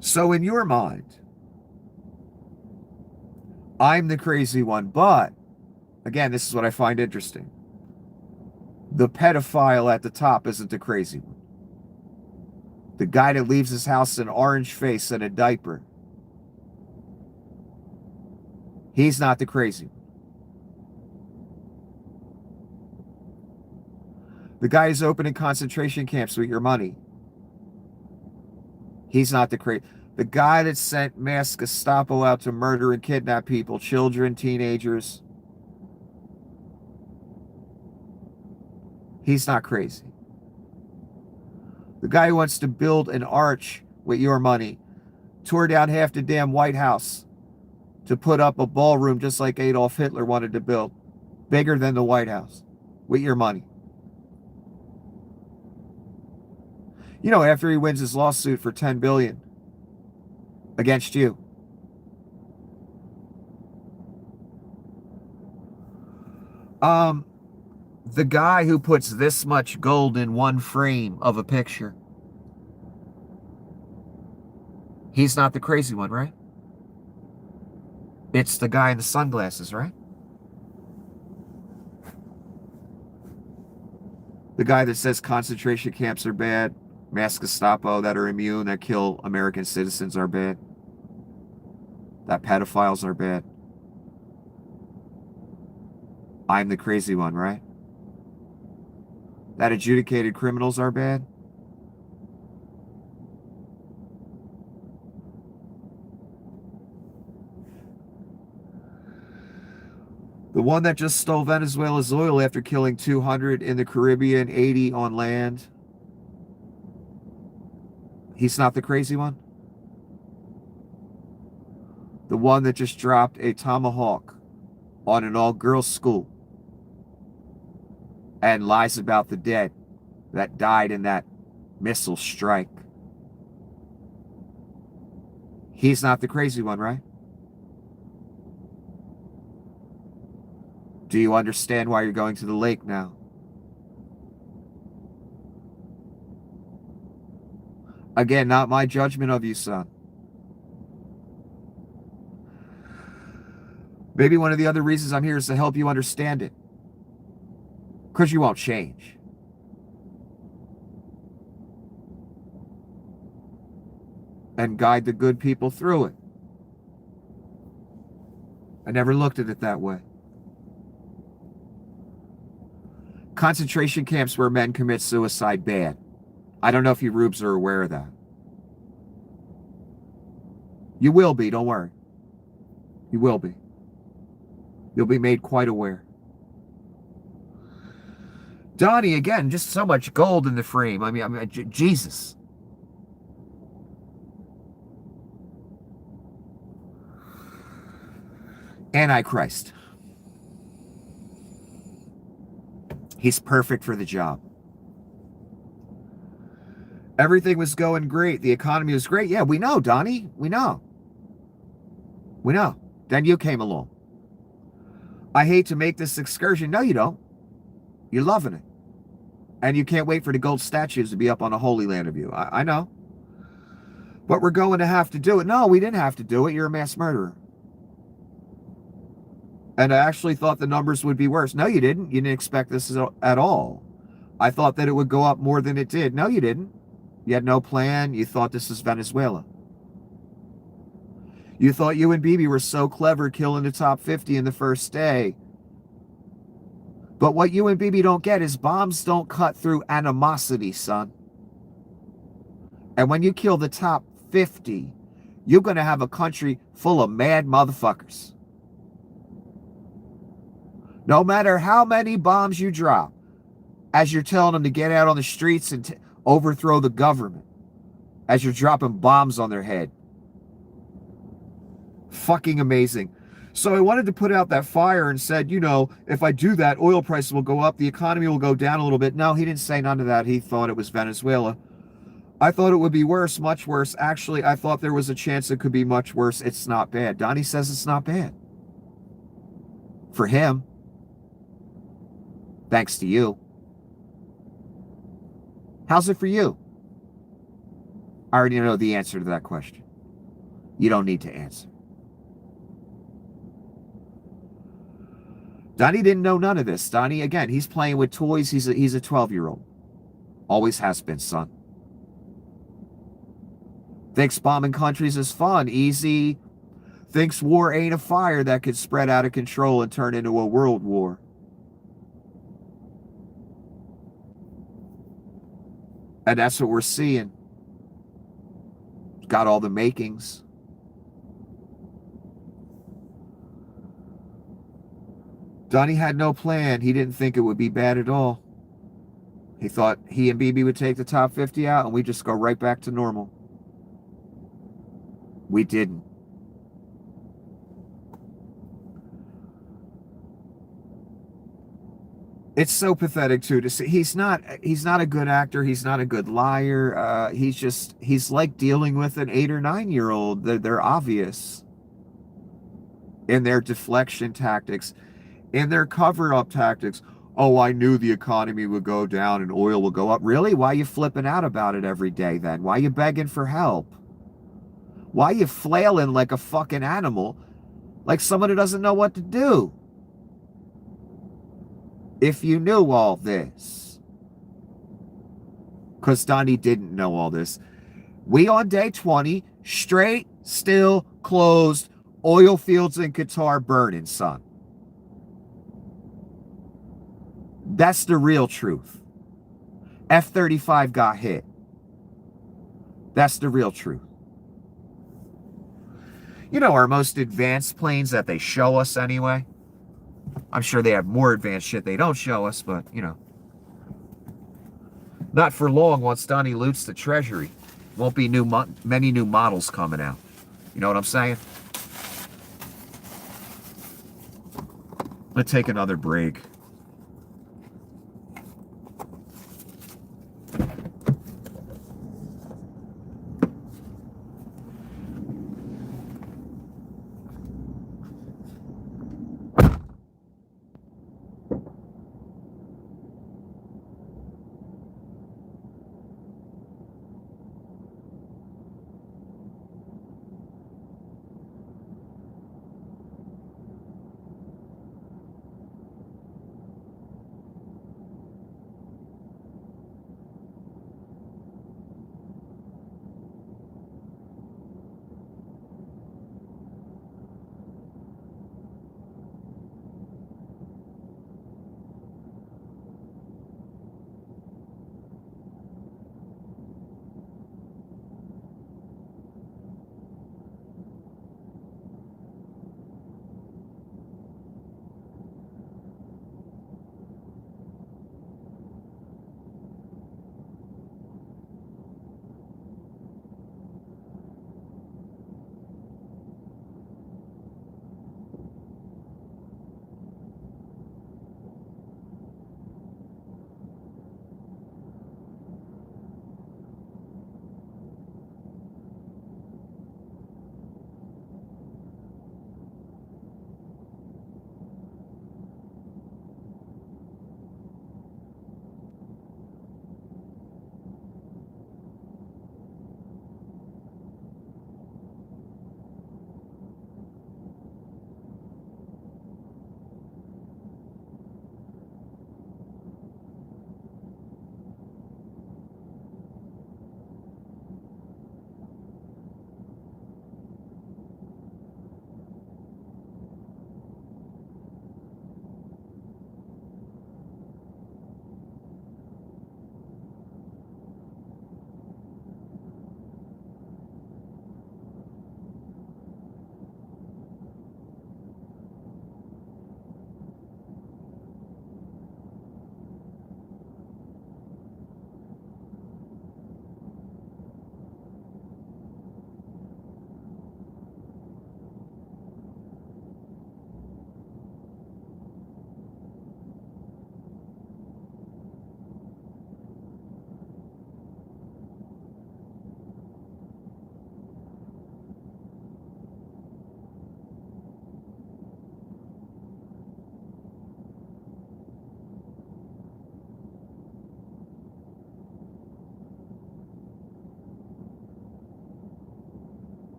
So in your mind, I'm the crazy one, but again, this is what I find interesting. The pedophile at the top isn't the crazy one. The guy that leaves his house in orange face and a diaper, he's not the crazy one. The guy who's opening concentration camps with your money, he's not the crazy. The guy that sent mass Gestapo out to murder and kidnap people, children, teenagers, he's not crazy. The guy who wants to build an arch with your money, tore down half the damn White House to put up a ballroom just like Adolf Hitler wanted to build, bigger than the White House, with your money. You know, after he wins his lawsuit for $10 billion against you, the guy who puts this much gold in one frame of a picture, he's not the crazy one, right? It's the guy in the sunglasses, right? The guy that says concentration camps are bad, mass Gestapo that are immune, that kill American citizens are bad, that pedophiles are bad. I'm the crazy one, right? That adjudicated criminals are bad. The one that just stole Venezuela's oil after killing 200 in the Caribbean, 80 on land, he's not the crazy one. The one that just dropped a tomahawk on an all-girls school and lies about the dead that died in that missile strike, he's not the crazy one, right? Do you understand why you're going to the lake now? Again, not my judgment of you, son. Maybe one of the other reasons I'm here is to help you understand it. Because you won't change. And guide the good people through it. I never looked at it that way. Concentration camps where men commit suicide, bad. I don't know if you rubes are aware of that. You will be, don't worry. You will be. You'll be made quite aware. Donnie, again, just so much gold in the frame. I mean, Jesus. Antichrist. He's perfect for the job. Everything was going great. The economy was great. Yeah, we know, Donnie. We know. We know. Then you came along. I hate to make this excursion. No, you don't. You're loving it. And you can't wait for the gold statues to be up on the Holy Land of you. I know. But we're going to have to do it. No, we didn't have to do it. You're a mass murderer. And I actually thought the numbers would be worse. No, you didn't. You didn't expect this at all. I thought that it would go up more than it did. No, you didn't. You had no plan. You thought this is Venezuela. You thought you and Bibi were so clever killing the top 50 in the first day. But what you and Bibi don't get is bombs don't cut through animosity, son. And when you kill the top 50, you're going to have a country full of mad motherfuckers. No matter how many bombs you drop, as you're telling them to get out on the streets and overthrow the government, as you're dropping bombs on their head. Fucking amazing. So I wanted to put out that fire and said, you know, if I do that, oil prices will go up, the economy will go down a little bit. No, he didn't say none of that. He thought it was Venezuela. I thought it would be worse, much worse. Actually, I thought there was a chance it could be much worse. It's not bad. Donnie says it's not bad. For him. Thanks to you. How's it for you? I already know the answer to that question. You don't need to answer. Donnie didn't know none of this. Donnie, again, he's playing with toys. He's a 12-year-old. Always has been, son. Thinks bombing countries is fun, easy. Thinks war ain't a fire that could spread out of control and turn into a world war. And that's what we're seeing. Got all the makings. Donnie had no plan. He didn't think it would be bad at all. He thought he and Bibi would take the top 50 out and we just go right back to normal. We didn't. It's so pathetic too to see. He's not a good actor. He's not a good liar. He's like dealing with an 8 or 9-year-old. They're obvious in their deflection tactics, in their cover-up tactics. Oh, I knew the economy would go down and oil will go up. Really? Why are you flipping out about it every day then? Why are you begging for help? Why are you flailing like a fucking animal? Like someone who doesn't know what to do? If you knew all this. Because Donnie didn't know all this. We on day 20, straight, still, closed, oil fields in Qatar burning, son. That's the real truth. F-35 got hit. That's the real truth. You know, our most advanced planes that they show us anyway. I'm sure they have more advanced shit they don't show us, but, you know. Not for long once Donnie loots the treasury. Won't be many new models coming out. You know what I'm saying? Let's take another break.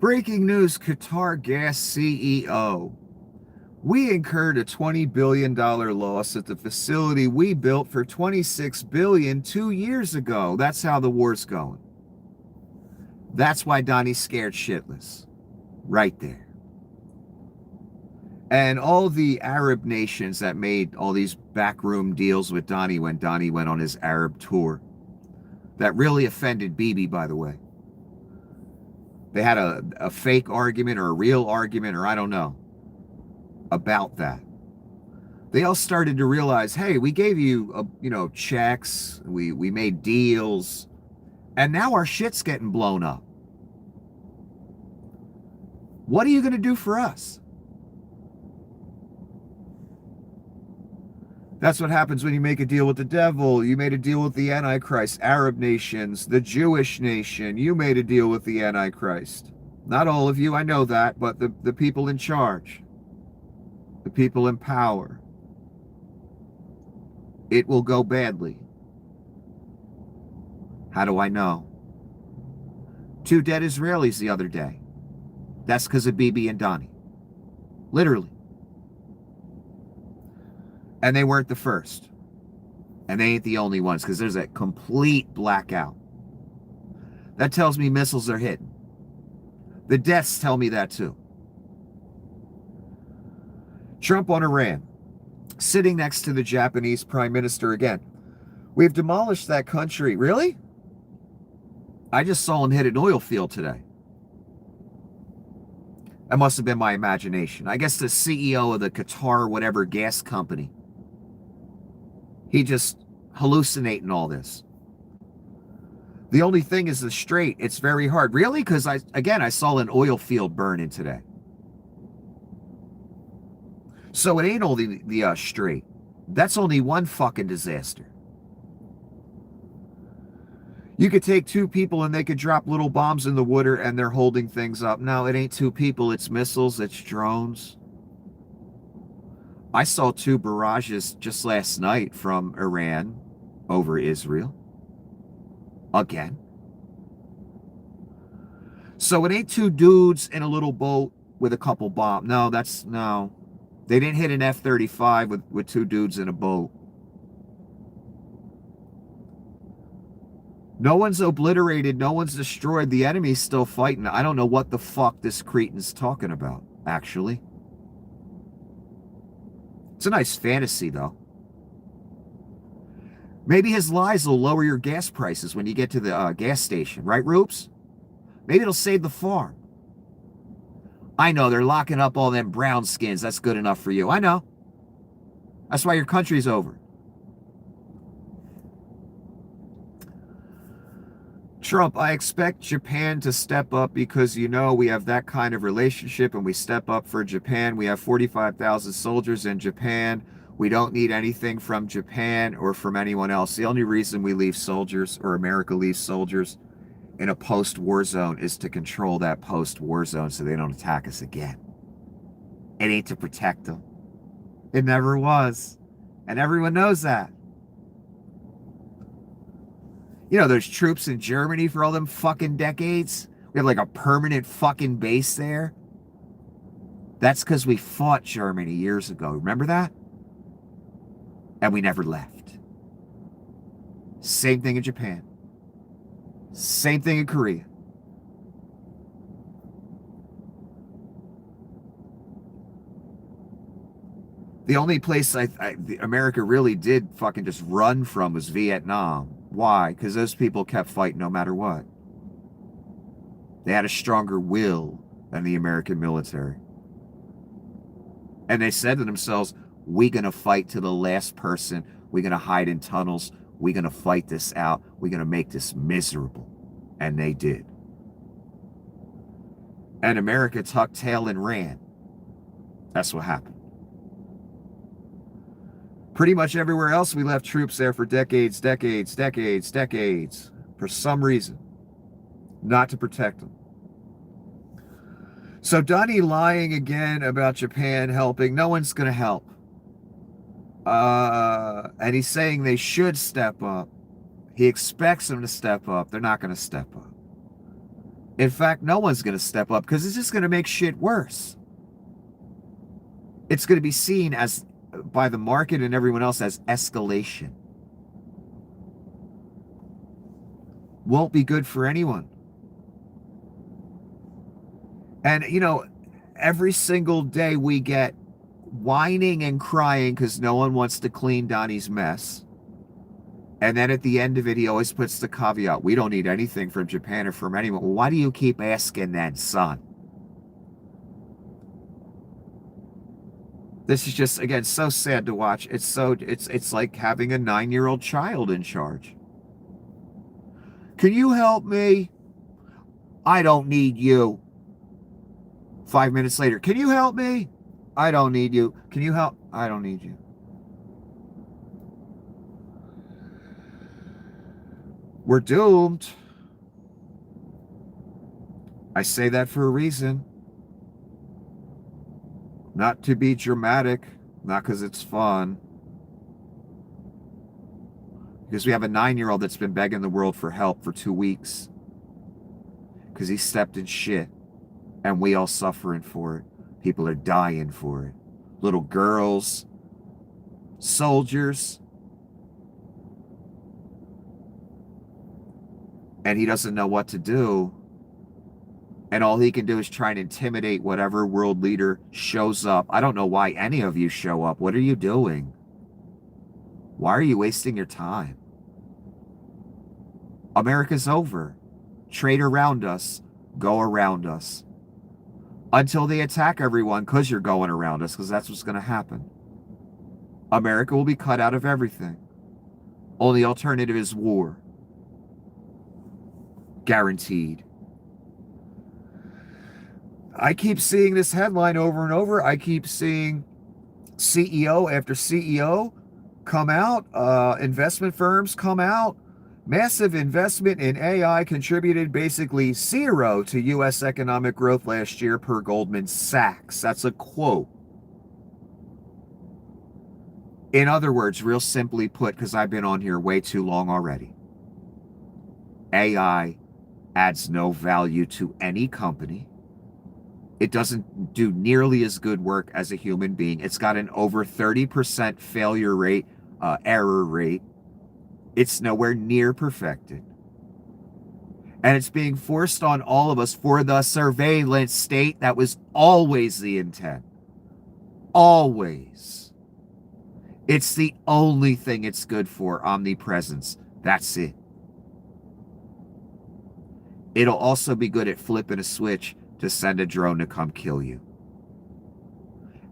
Breaking news, Qatar Gas CEO. We incurred a $20 billion loss at the facility we built for $26 billion 2 years ago. That's how the war's going. That's why Donnie's scared shitless. Right there. And all the Arab nations that made all these backroom deals with Donnie when Donnie went on his Arab tour. That really offended Bibi, by the way. They had a fake argument or a real argument, or I don't know, about that. They all started to realize, hey, we gave you, checks, we made deals, and now our shit's getting blown up. What are you going to do for us? That's what happens when you make a deal with the devil. You made a deal with the Antichrist, Arab nations, the Jewish nation. You made a deal with the Antichrist. Not all of you, I know that, but the people in charge, the people in power. It will go badly. How do I know? 2 dead Israelis the other day. That's because of Bibi and Donnie. Literally. And they weren't the first. And they ain't the only ones, because there's a complete blackout. That tells me missiles are hitting. The deaths tell me that too. Trump on Iran, sitting next to the Japanese Prime Minister again. We've demolished that country. Really? I just saw him hit an oil field today. That must have been my imagination. I guess the CEO of the Qatar whatever gas company. He just hallucinating all this. The only thing is the strait. It's very hard. Really? Because I saw an oil field burning today. So it ain't only the strait. That's only one fucking disaster. You could take 2 people and they could drop little bombs in the water and they're holding things up. No, it ain't 2 people. It's missiles. It's drones. I saw 2 barrages just last night from Iran over Israel. Again. So it ain't 2 dudes in a little boat with a couple bombs. No. They didn't hit an F-35 with 2 dudes in a boat. No one's obliterated. No one's destroyed. The enemy's still fighting. I don't know what the fuck this cretin's talking about, actually. It's a nice fantasy, though. Maybe his lies will lower your gas prices when you get to the gas station. Right, Roops? Maybe it'll save the farm. I know, they're locking up all them brown skins. That's good enough for you. I know. That's why your country's over. Trump, I expect Japan to step up because, we have that kind of relationship and we step up for Japan. We have 45,000 soldiers in Japan. We don't need anything from Japan or from anyone else. The only reason we leave soldiers, or America leaves soldiers, in a post-war zone is to control that post-war zone so they don't attack us again. It ain't to protect them. It never was. And everyone knows that. There's troops in Germany for all them fucking decades. We have like a permanent fucking base there. That's because we fought Germany years ago. Remember that? And we never left. Same thing in Japan. Same thing in Korea. The only place America really did fucking just run from was Vietnam. Why? Because those people kept fighting no matter what. They had a stronger will than the American military. And they said to themselves, we're going to fight to the last person. We're going to hide in tunnels. We're going to fight this out. We're going to make this miserable. And they did. And America tucked tail and ran. That's what happened. Pretty much everywhere else, we left troops there for decades, for some reason. Not to protect them. So Donnie lying again about Japan helping. No one's going to help. And he's saying they should step up. He expects them to step up. They're not going to step up. In fact, no one's going to step up because it's just going to make shit worse. It's going to be seen as, by the market and everyone else, as escalation. Won't be good for anyone. And, you know, every single day we get whining and crying because no one wants to clean Donnie's mess. And then at the end of it, he always puts the caveat, we don't need anything from Japan or from anyone. Well, why do you keep asking then, son? This is just, again, so sad to watch. It's like having a 9-year-old child in charge. Can you help me? I don't need you. 5 minutes later, can you help me? I don't need you. Can you help? I don't need you. We're doomed. I say that for a reason. Not to be dramatic, not because it's fun. Because we have a 9-year-old that's been begging the world for help for 2 weeks. Because he stepped in shit. And we all suffering for it. People are dying for it. Little girls, soldiers. And he doesn't know what to do. And all he can do is try and intimidate whatever world leader shows up. I don't know why any of you show up. What are you doing? Why are you wasting your time? America's over. Trade around us. Go around us. Until they attack everyone because you're going around us, because that's what's going to happen. America will be cut out of everything. Only alternative is war. Guaranteed. I keep seeing this headline over and over. I keep seeing CEO after CEO come out, investment firms come out. Massive investment in AI contributed basically zero to U.S. economic growth last year per Goldman Sachs. That's a quote. In other words, real simply put, because I've been on here way too long already, AI adds no value to any company. It doesn't do nearly as good work as a human being. It's got an over 30% failure rate, error rate. It's nowhere near perfected. And it's being forced on all of us for the surveillance state. That was always the intent. Always. It's the only thing it's good for, omnipresence. That's it. It'll also be good at flipping a switch to send a drone to come kill you.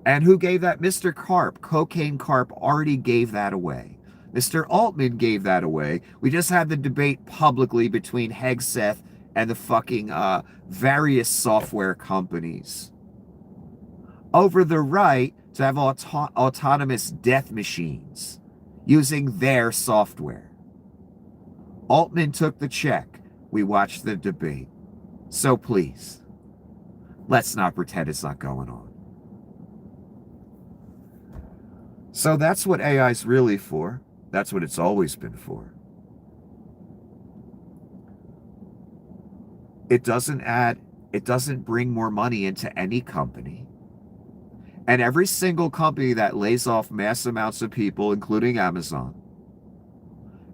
And who gave that? Mr. Karp. Cocaine Karp already gave that away. Mr. Altman gave that away. We just had the debate publicly between Hegseth and the fucking various software companies over the right to have autonomous death machines using their software. Altman took the check. We watched the debate. So please, let's not pretend it's not going on. So that's what AI is really for. That's what it's always been for. It doesn't bring more money into any company. And every single company that lays off mass amounts of people, including Amazon,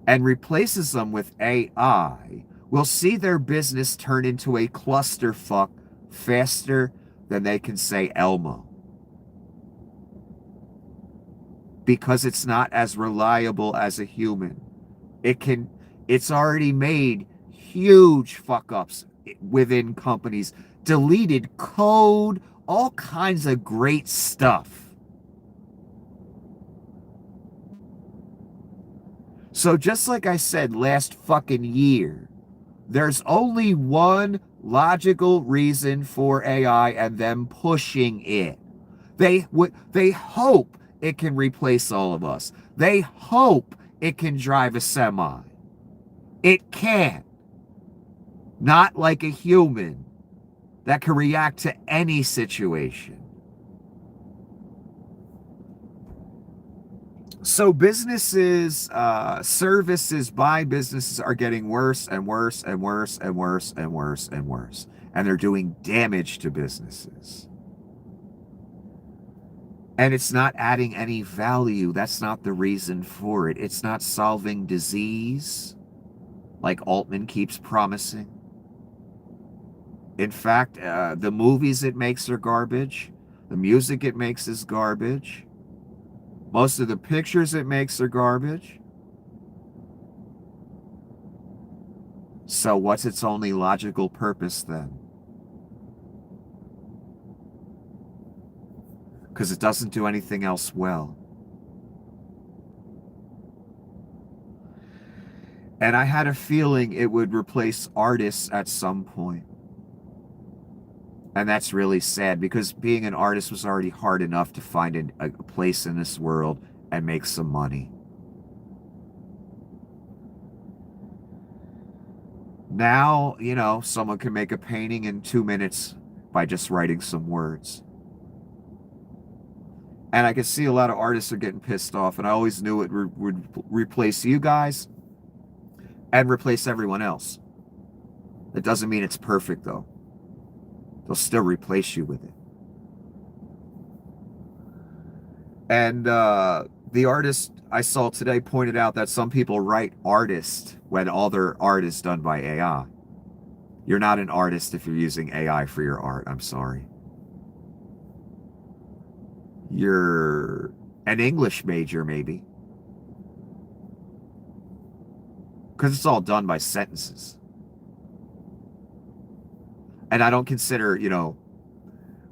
and replaces them with AI, will see their business turn into a clusterfuck faster than they can say Elmo. Because it's not as reliable as a human. It's already made huge fuck ups within companies, deleted code, all kinds of great stuff. So just like I said last fucking year, there's only one logical reason for AI and them pushing it. They hope it can replace all of us. They hope it can drive a semi. It can't. Not like a human that can react to any situation. So businesses, services by businesses are getting worse and worse and worse and worse and worse and worse. And they're doing damage to businesses. And it's not adding any value. That's not the reason for it. It's not solving disease like Altman keeps promising. In fact, the movies it makes are garbage. The music it makes is garbage. Most of the pictures it makes are garbage. So what's its only logical purpose then? Because it doesn't do anything else well. And I had a feeling it would replace artists at some point. And that's really sad because being an artist was already hard enough to find a place in this world and make some money. Now, you know, someone can make a painting in 2 minutes by just writing some words. And I can see a lot of artists are getting pissed off, and I always knew it would replace you guys and replace everyone else. It doesn't mean it's perfect, though. They'll still replace you with it. And the artist I saw today pointed out that some people write artist when all their art is done by AI. You're not an artist if you're using AI for your art. I'm sorry. You're an English major, maybe. Because it's all done by sentences. And I don't consider, you know,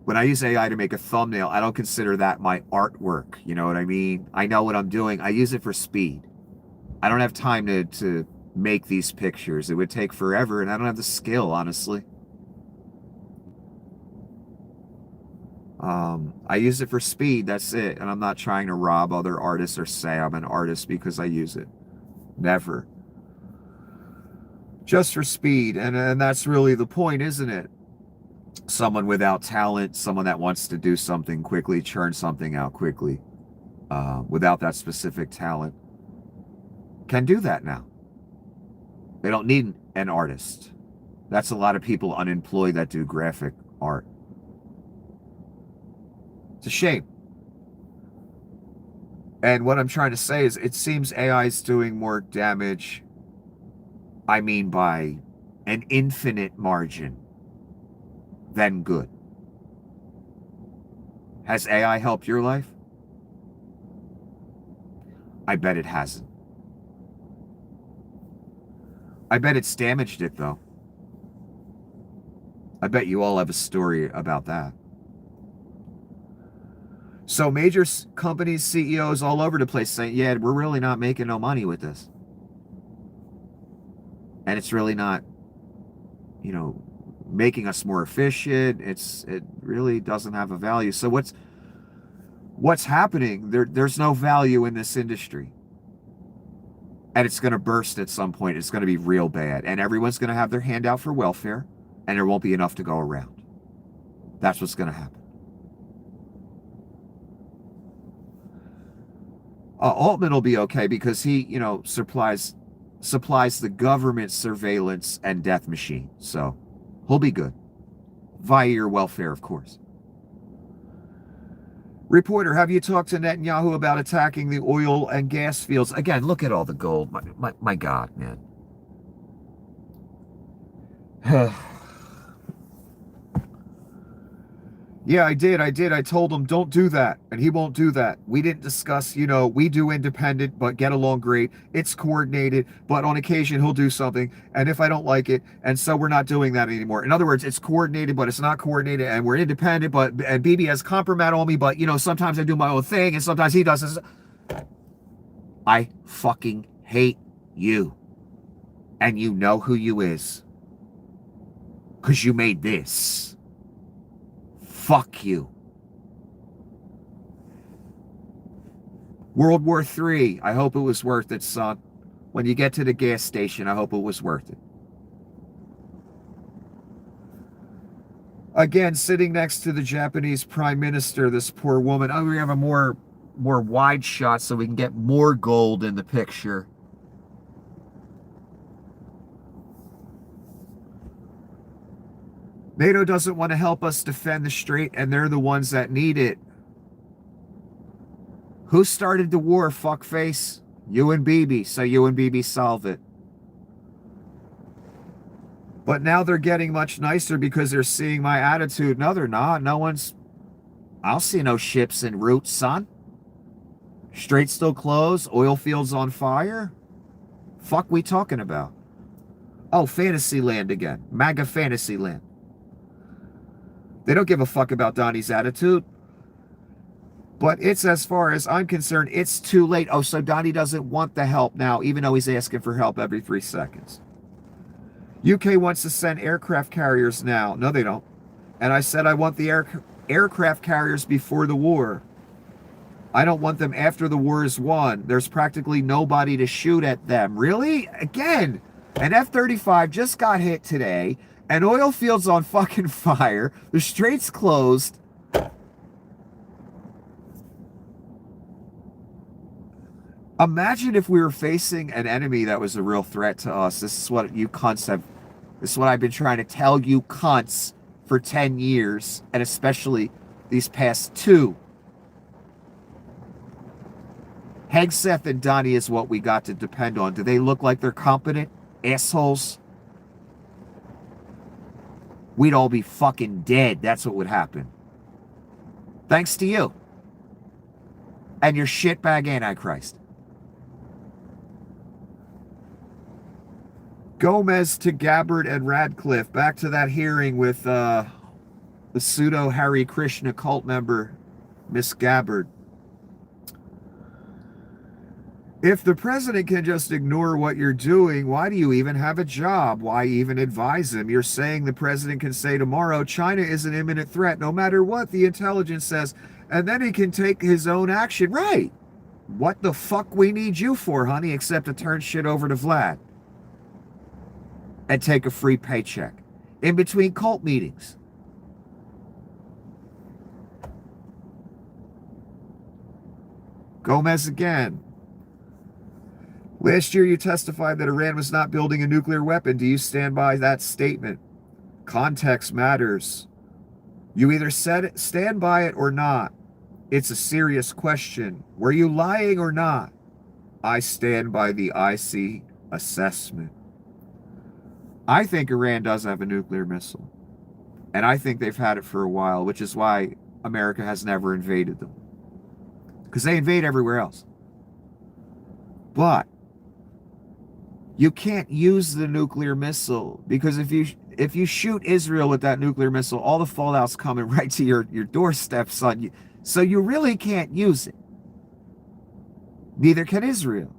when I use AI to make a thumbnail, I don't consider that my artwork. You know what I mean? I know what I'm doing. I use it for speed. I don't have time to make these pictures. It would take forever, and I don't have the skill, honestly. I use it for speed. That's it. And I'm not trying to rob other artists or say I'm an artist because I use it. Never. Just for speed. And that's really the point, isn't it? Someone without talent, someone that wants to do something quickly, churn something out quickly, without that specific talent, can do that now. They don't need an artist. That's a lot of people unemployed that do graphic art. It's a shame. And what I'm trying to say is it seems AI is doing more damage, I mean by an infinite margin, than good. Has AI helped your life? I bet it hasn't. I bet it's damaged it, though. I bet you all have a story about that. So major companies, CEOs all over the place saying, yeah, we're really not making no money with this. And it's really not, you know, making us more efficient. It really doesn't have a value. So what's happening? There's no value in this industry. And it's going to burst at some point. It's going to be real bad. And everyone's going to have their hand out for welfare, and there won't be enough to go around. That's what's going to happen. Altman will be okay because he, you know, supplies the government surveillance and death machine. So he'll be good. Via your welfare, of course. Reporter, have you talked to Netanyahu about attacking the oil and gas fields? Again, look at all the gold. My God, man. Yeah, I did. I told him, don't do that. And he won't do that. We didn't discuss, you know, we do independent, but get along great. It's coordinated, but on occasion he'll do something. And if I don't like it, and so we're not doing that anymore. In other words, it's coordinated, but it's not coordinated. And we're independent, and BB has compromise on me, but, you know, sometimes I do my own thing, and sometimes he does this. I fucking hate you. And you know who you is. Because you made this. Fuck you. World War III. I hope it was worth it, son. When you get to the gas station, I hope it was worth it. Again, sitting next to the Japanese Prime Minister, this poor woman. Oh, we have a more more wide shots so we can get more gold in the picture. NATO doesn't want to help us defend the strait, and they're the ones that need it. Who started the war, fuckface? You and Bibi, so you and Bibi solve it. But now they're getting much nicer because they're seeing my attitude. No, they're not. No one's... I'll see no ships en route, son. Strait still closed, oil fields on fire. Fuck we talking about? Oh, Fantasyland again. MAGA Fantasyland. They don't give a fuck about Donnie's attitude. But it's, as far as I'm concerned, it's too late. Oh, so Donnie doesn't want the help now, even though he's asking for help every 3 seconds. UK wants to send aircraft carriers now. No, they don't. And I said I want the aircraft carriers before the war. I don't want them after the war is won. There's practically nobody to shoot at them. Really? Again, an F-35 just got hit today. An oil field's on fucking fire. The strait's closed. Imagine if we were facing an enemy that was a real threat to us. This is what you cunts have... This is what I've been trying to tell you cunts for 10 years. And especially these past 2. Hegseth and Donnie is what we got to depend on. Do they look like they're competent assholes? We'd all be fucking dead. That's what would happen. Thanks to you. And your shitbag Antichrist. Gomez to Gabbard and Radcliffe. Back to that hearing with the pseudo Hare Krishna cult member, Miss Gabbard. If the president can just ignore what you're doing, why do you even have a job? Why even advise him? You're saying the president can say tomorrow, China is an imminent threat, no matter what the intelligence says, and then he can take his own action. Right. What the fuck we need you for, honey, except to turn shit over to Vlad and take a free paycheck in between cult meetings. Gomez again. Last year you testified that Iran was not building a nuclear weapon. Do you stand by that statement? Context matters. You either stand by it or not. It's a serious question. Were you lying or not? I stand by the IC assessment. I think Iran does have a nuclear missile. And I think they've had it for a while, which is why America has never invaded them. Because they invade everywhere else. But you can't use the nuclear missile, because if you shoot Israel with that nuclear missile, all the fallout's coming right to your doorstep, son. So you really can't use it. Neither can Israel.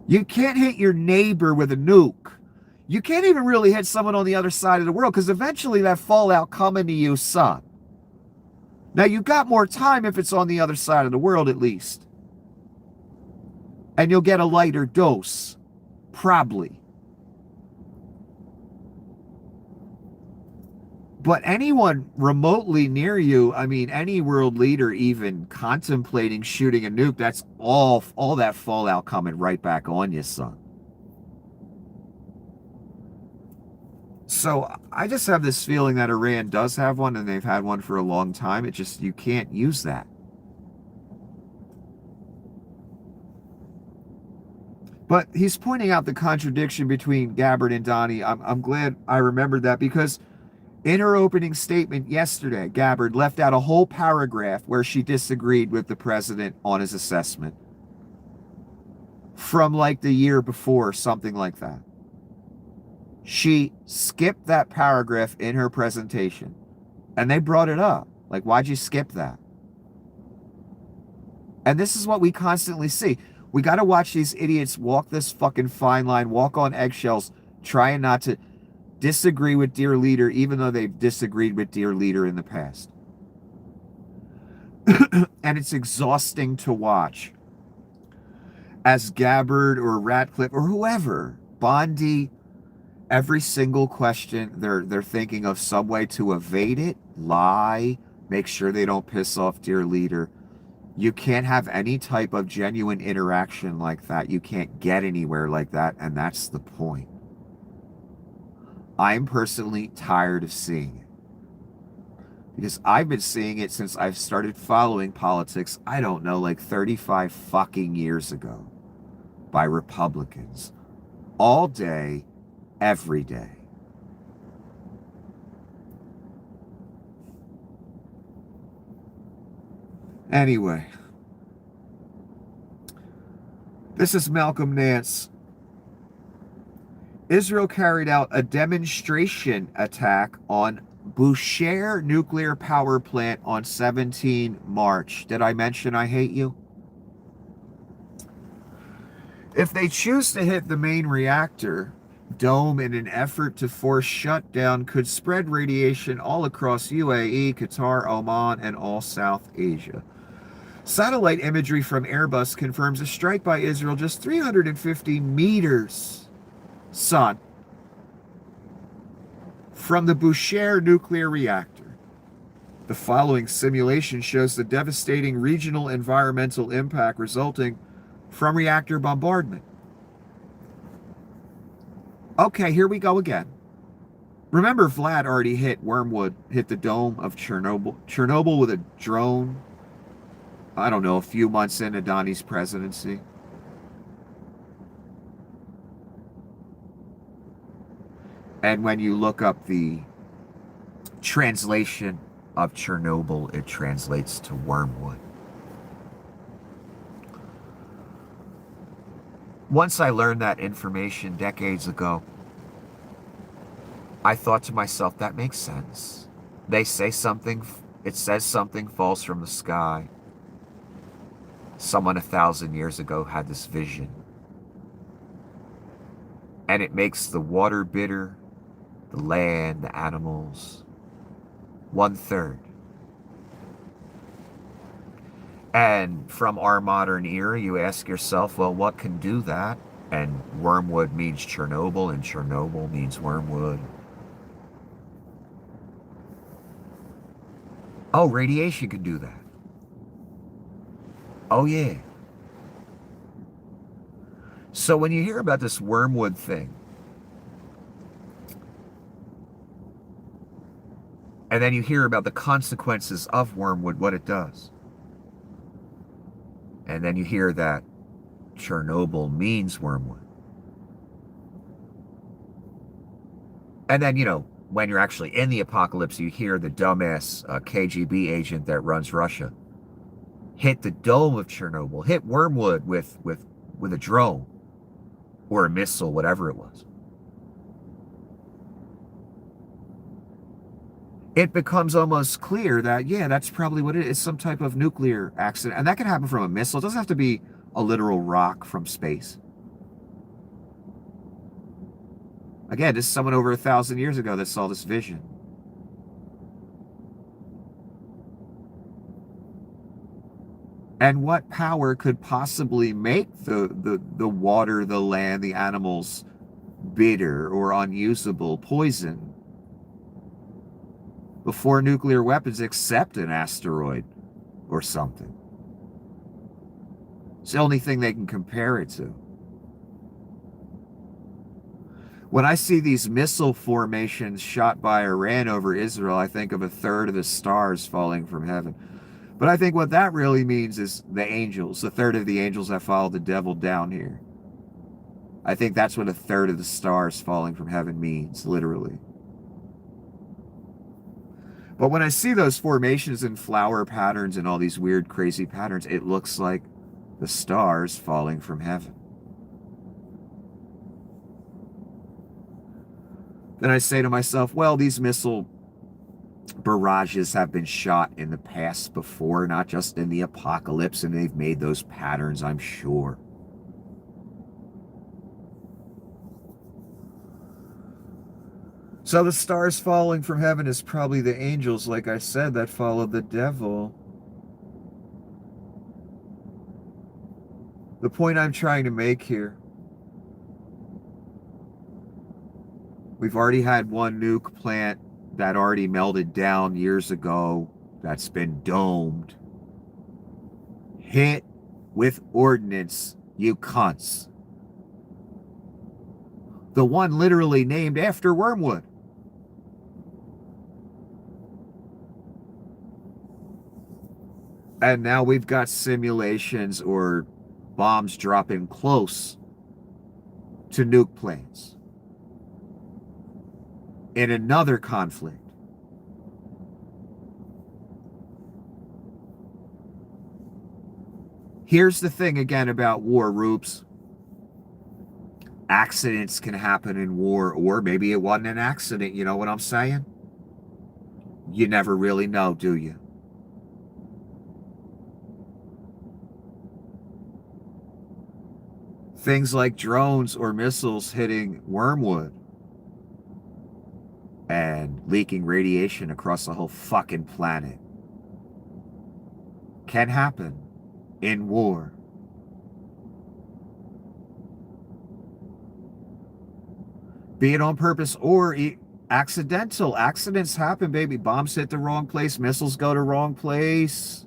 You can't hit your neighbor with a nuke. You can't even really hit someone on the other side of the world, because eventually that fallout coming to you, son. Now, you've got more time if it's on the other side of the world, at least. And you'll get a lighter dose. Probably. But anyone remotely near you, I mean, any world leader even contemplating shooting a nuke, that's all that fallout coming right back on you, son. So I just have this feeling that Iran does have one, and they've had one for a long time. It just, you can't use that. But he's pointing out the contradiction between Gabbard and Donnie. I'm glad I remembered that, because in her opening statement yesterday, Gabbard left out a whole paragraph where she disagreed with the president on his assessment from like the year before, something like that. She skipped that paragraph in her presentation, and they brought it up. Like, why'd you skip that? And this is what we constantly see. We got to watch these idiots walk this fucking fine line, walk on eggshells, trying not to disagree with dear leader, even though they've disagreed with dear leader in the past. And it's exhausting to watch as Gabbard or Radcliffe or whoever, Bondi, every single question, they're thinking of some way to evade it, lie, make sure they don't piss off dear leader. You can't have any type of genuine interaction like that. You can't get anywhere like that, and that's the point. I'm personally tired of seeing it. Because I've been seeing it since I've started following politics, I don't know, like 35 fucking years ago, by Republicans. All day, every day. Anyway, this is Malcolm Nance. Israel carried out a demonstration attack on Bushehr nuclear power plant on 17 March. Did I mention I hate you? If they choose to hit the main reactor dome in an effort to force shutdown, could spread radiation all across UAE, Qatar, Oman, and all South Asia. Satellite imagery from Airbus confirms a strike by Israel just 350 meters, son, from the Bushehr nuclear reactor. The following simulation shows the devastating regional environmental impact resulting from reactor bombardment. Okay, here we go again. Remember, Vlad already hit the dome of Chernobyl with a drone, I don't know, a few months into Donnie's presidency. And when you look up the translation of Chernobyl, it translates to wormwood. Once I learned that information decades ago, I thought to myself, that makes sense. They say something, it says something falls from the sky. Someone 1,000 years ago had this vision. And it makes the water bitter, the land, the animals, 1/3. And from our modern era, you ask yourself, well, what can do that? And wormwood means Chernobyl, and Chernobyl means wormwood. Oh, radiation can do that. Oh, yeah. So when you hear about this wormwood thing, and then you hear about the consequences of wormwood, what it does, and then you hear that Chernobyl means wormwood. And then, when you're actually in the apocalypse, you hear the dumbass KGB agent that runs Russia hit the dome of Chernobyl, hit wormwood with a drone or a missile, whatever it was. It becomes almost clear that, yeah, that's probably what it is, some type of nuclear accident. And that can happen from a missile. It doesn't have to be a literal rock from space. Again, this is someone over 1,000 years ago that saw this vision. And what power could possibly make the water, the land, the animals bitter or unusable, poison, before nuclear weapons except an asteroid or something? It's the only thing they can compare it to. When I see these missile formations shot by Iran over Israel, I think of 1/3 of the stars falling from heaven. But I think what that really means is the angels, 1/3 of the angels that followed the devil down here. I think that's what 1/3 of the stars falling from heaven means, literally. But when I see those formations and flower patterns and all these weird, crazy patterns, it looks like the stars falling from heaven. Then I say to myself, well, these missile barrages have been shot in the past before, not just in the apocalypse, and they've made those patterns, I'm sure. So the stars falling from heaven is probably the angels, like I said, that followed the devil. The point I'm trying to make here, we've already had one nuke plant that already melted down years ago that's been domed, hit with ordnance, you cunts. The one literally named after Wormwood. And now we've got simulations or bombs dropping close to nuke plants in another conflict. Here's the thing again about war, Rubes. Accidents can happen in war, or maybe it wasn't an accident, you know what I'm saying? You never really know, do you? Things like drones or missiles hitting Wormwood and leaking radiation across the whole fucking planet can happen in war. Be it on purpose or accidental. Accidents happen, baby. Bombs hit the wrong place. Missiles go to wrong place.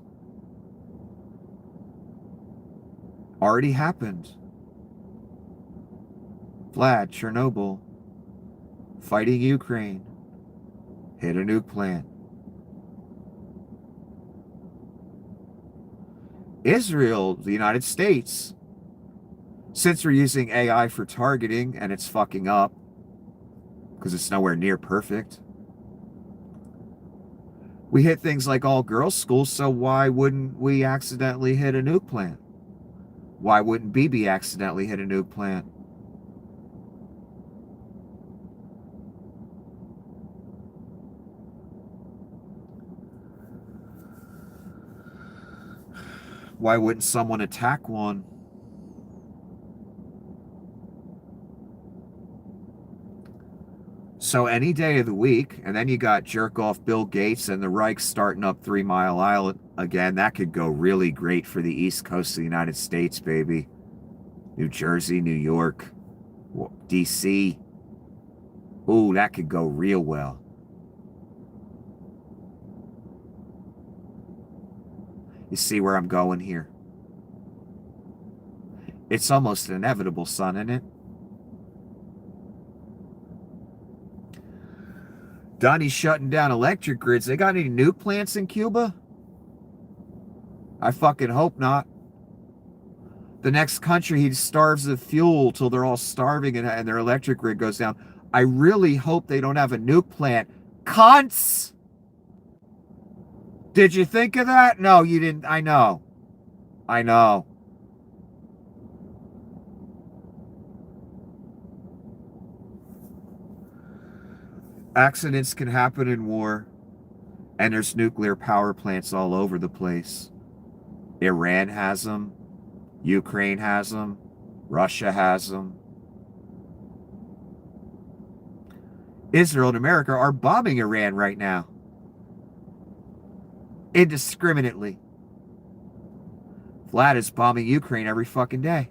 Already happened. Vlad, Chernobyl. Fighting Ukraine. Hit a nuke plant. Israel, the United States, since we're using AI for targeting and it's fucking up because it's nowhere near perfect, we hit things like all girls schools, so why wouldn't we accidentally hit a nuke plant? Why wouldn't BB accidentally hit a nuke plant? Why wouldn't someone attack one? So any day of the week, and then you got jerk off Bill Gates and the Reich starting up 3 Mile Island again. That could go really great for the East Coast of the United States, baby. New Jersey, New York, DC. Ooh, that could go real well. You see where I'm going here? It's almost inevitable, son, isn't it? Donnie's shutting down electric grids. They got any nuke plants in Cuba? I fucking hope not. The next country, he starves of fuel till they're all starving and their electric grid goes down. I really hope they don't have a nuke plant. Cunts! Did you think of that? No, you didn't. I know. I know. Accidents can happen in war, and there's nuclear power plants all over the place. Iran has them. Ukraine has them. Russia has them. Israel and America are bombing Iran right now. Indiscriminately. Vlad is bombing Ukraine every fucking day.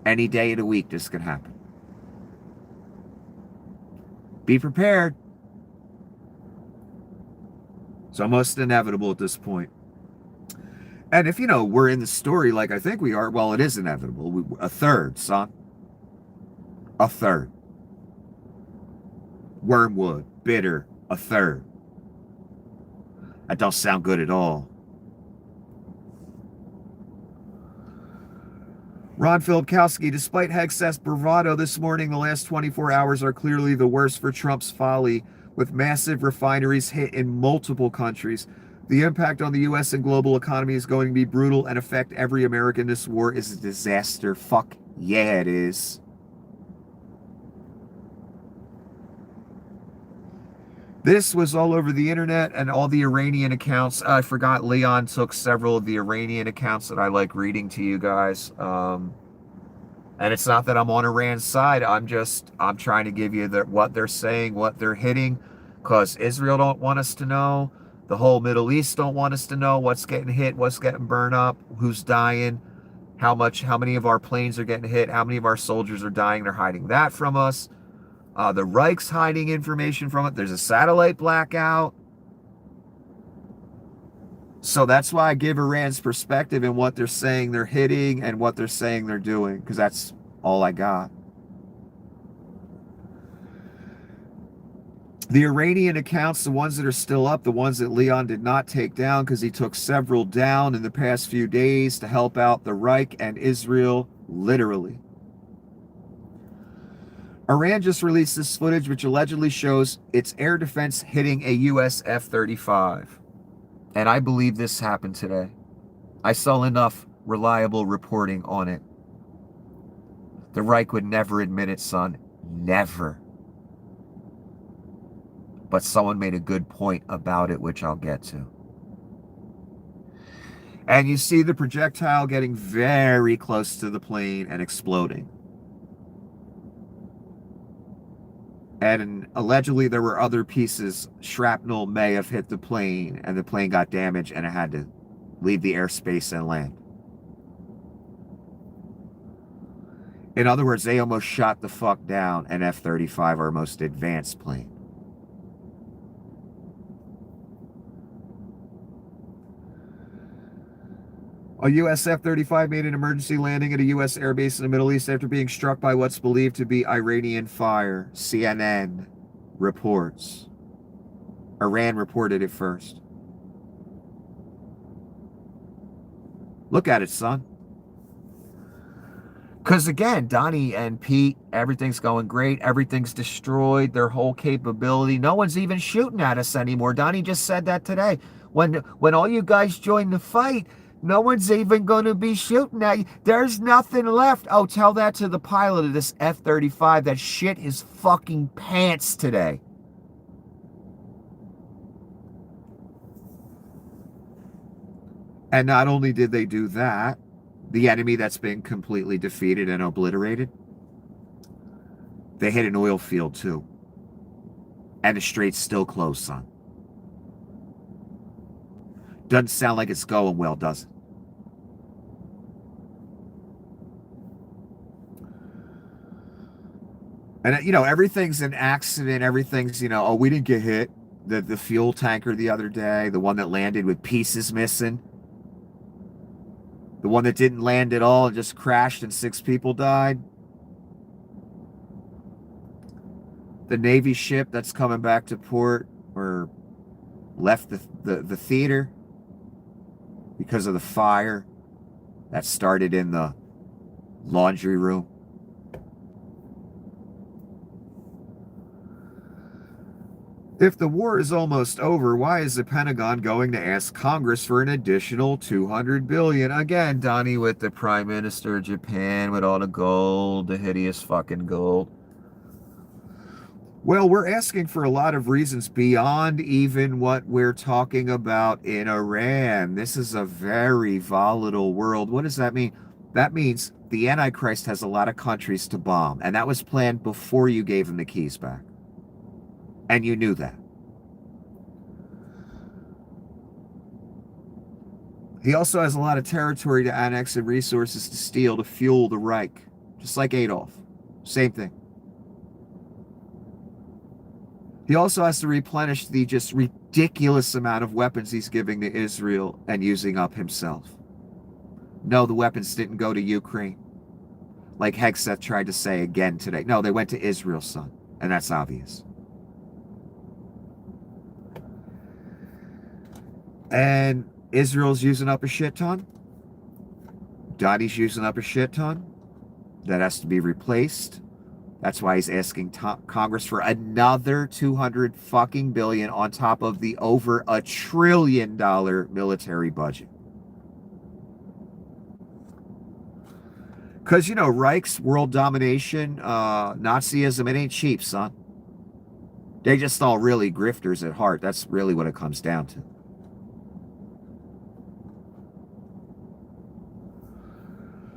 Any day of the week this could happen. Be prepared. It's almost inevitable at this point. And if, we're in the story like I think we are, well, it is inevitable. A third, son. A third. Wormwood, bitter, a third. That don't sound good at all. Ron Filipkowski, despite Hegseth's bravado this morning, the last 24 hours are clearly the worst for Trump's folly, with massive refineries hit in multiple countries. The impact on the U.S. and global economy is going to be brutal and affect every American. This war is a disaster. Fuck yeah, it is. This was all over the internet and all the Iranian accounts. I forgot Leon took several of the Iranian accounts that I like reading to you guys. And it's not that I'm on Iran's side. I'm trying to give you what they're saying, what they're hitting, because Israel don't want us to know. The whole Middle East don't want us to know what's getting hit, what's getting burned up, who's dying, how many of our planes are getting hit, how many of our soldiers are dying. They're hiding that from us. The Reich's hiding information from it. There's a satellite blackout. So that's why I give Iran's perspective in what they're saying they're hitting and what they're saying they're doing, because that's all I got. The Iranian accounts, the ones that are still up, the ones that Leon did not take down because he took several down in the past few days to help out the Reich and Israel, literally. Iran just released this footage which allegedly shows its air defense hitting a U.S. F-35. And I believe this happened today. I saw enough reliable reporting on it. The Reich would never admit it, son. Never. But someone made a good point about it, which I'll get to. And you see the projectile getting very close to the plane and exploding. And allegedly there were other pieces. Shrapnel may have hit the plane, and the plane got damaged, and it had to leave the airspace and land. In other words, they almost shot the fuck down an F-35, our most advanced plane. A U.S. F-35 made an emergency landing at a U.S. airbase in the Middle East after being struck by what's believed to be Iranian fire. CNN reports. Iran reported it first. Look at it, son. Because again, Donnie and Pete, everything's going great. Everything's destroyed. Their whole capability. No one's even shooting at us anymore. Donnie just said that today. When all you guys join the fight, no one's even going to be shooting at you. There's nothing left. Oh, tell that to the pilot of this F-35 that shit his fucking pants today. And not only did they do that, the enemy that's been completely defeated and obliterated, they hit an oil field too. And the strait's still closed, son. Doesn't sound like it's going well, does it? And, you know, everything's an accident. Everything's, you know, oh, we didn't get hit. The fuel tanker the other day, the one that landed with pieces missing. The one that didn't land at all and just crashed and 6 people died. The Navy ship that's coming back to port or left the theater because of the fire that started in the laundry room. If the war is almost over, why is the Pentagon going to ask Congress for an additional $200 billion? Again, Donnie with the Prime Minister of Japan with all the gold, the hideous fucking gold. Well, we're asking for a lot of reasons beyond even what we're talking about in Iran. This is a very volatile world. What does that mean? That means the Antichrist has a lot of countries to bomb, and that was planned before you gave him the keys back. And you knew that. He also has a lot of territory to annex and resources to steal to fuel the Reich. Just like Adolf. Same thing. He also has to replenish the just ridiculous amount of weapons he's giving to Israel and using up himself. No, the weapons didn't go to Ukraine. Like Hegseth tried to say again today. No, they went to Israel, son. And that's obvious. And Israel's using up a shit ton. Donnie's using up a shit ton. That has to be replaced. That's why he's asking Congress for another $200 fucking billion on top of the over $1 trillion military budget. Because, you know, Reich's world domination, Nazism, it ain't cheap, son. They just all really grifters at heart. That's really what it comes down to.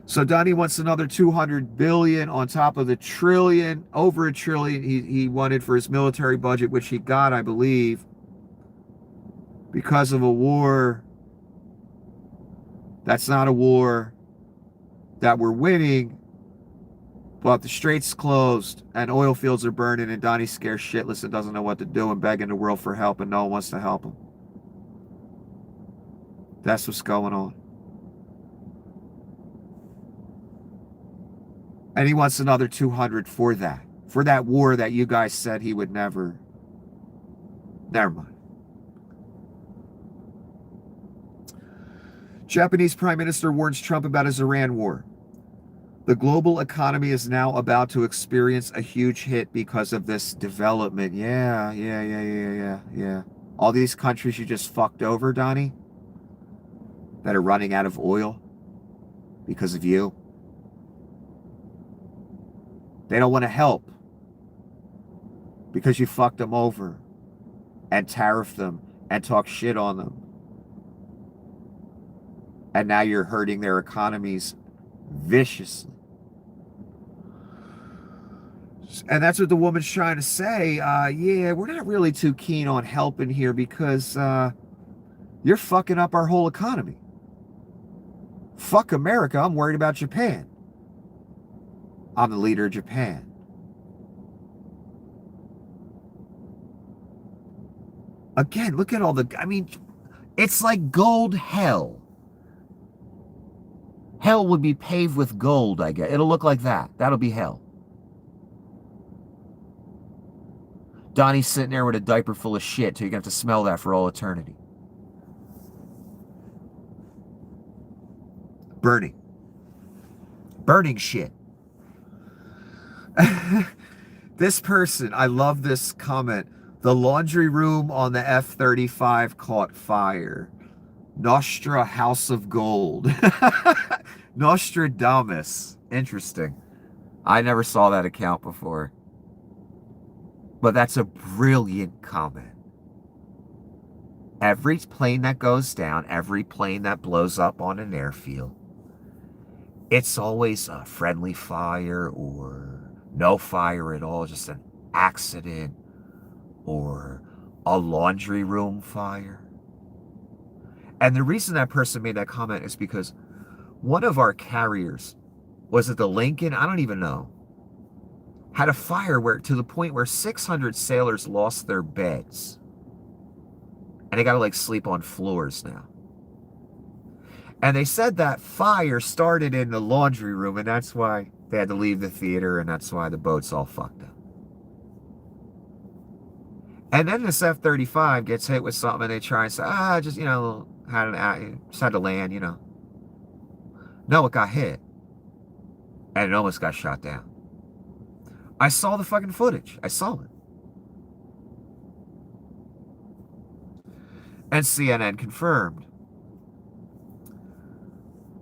So Donnie wants another $200 billion on top of the trillion, over $1 trillion he wanted for his military budget, which he got, I believe, because of a war that's not a war that we're winning, but the strait's closed and oil fields are burning and Donnie's scared shitless and doesn't know what to do and begging the world for help and no one wants to help him. That's what's going on. And he wants another 200 for that. For that war that you guys said he would never. Never mind. Japanese Prime Minister warns Trump about his Iran war. The global economy is now about to experience a huge hit because of this development. Yeah. All these countries you just fucked over, Donnie, that are running out of oil because of you. They don't want to help because you fucked them over and tariffed them and talked shit on them. And now you're hurting their economies viciously. And that's what the woman's trying to say. Yeah, we're not really too keen on helping here because you're fucking up our whole economy. Fuck America. I'm worried about Japan. I'm the leader of Japan. Again, look at all the... I mean, it's like gold hell. Hell would be paved with gold, I guess. It'll look like that. That'll be hell. Donnie's sitting there with a diaper full of shit, so you're going to have to smell that for all eternity. Burning. Burning shit. This person, I love this comment. The laundry room on the F-35 caught fire. Nostra House of Gold. Nostradamus. Interesting. I never saw that account before. But that's a brilliant comment. Every plane that goes down, every plane that blows up on an airfield, it's always a friendly fire or no fire at all, just an accident or a laundry room fire. And the reason that person made that comment is because one of our carriers, was it the Lincoln? I don't even know. Had a fire where to the point where 600 sailors lost their beds. And they got to like sleep on floors now. And they said that fire started in the laundry room, and that's why they had to leave the theater, and that's why the boat's all fucked up. And then this F-35 gets hit with something, and they try and say, just, just had to land, No, it got hit. And it almost got shot down. I saw the fucking footage. I saw it. And CNN confirmed.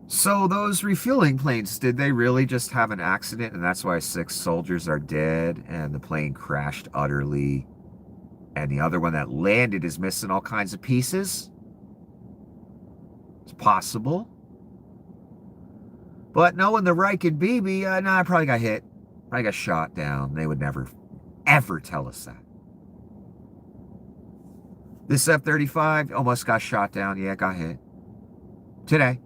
So those refueling planes, did they really just have an accident? And that's why 6 soldiers are dead and the plane crashed utterly. And the other one that landed is missing all kinds of pieces? It's possible. But knowing the Reich and Bibi, I probably got hit. Probably got shot down. They would never, ever tell us that. This F-35 almost got shot down. Yeah, got hit. Today.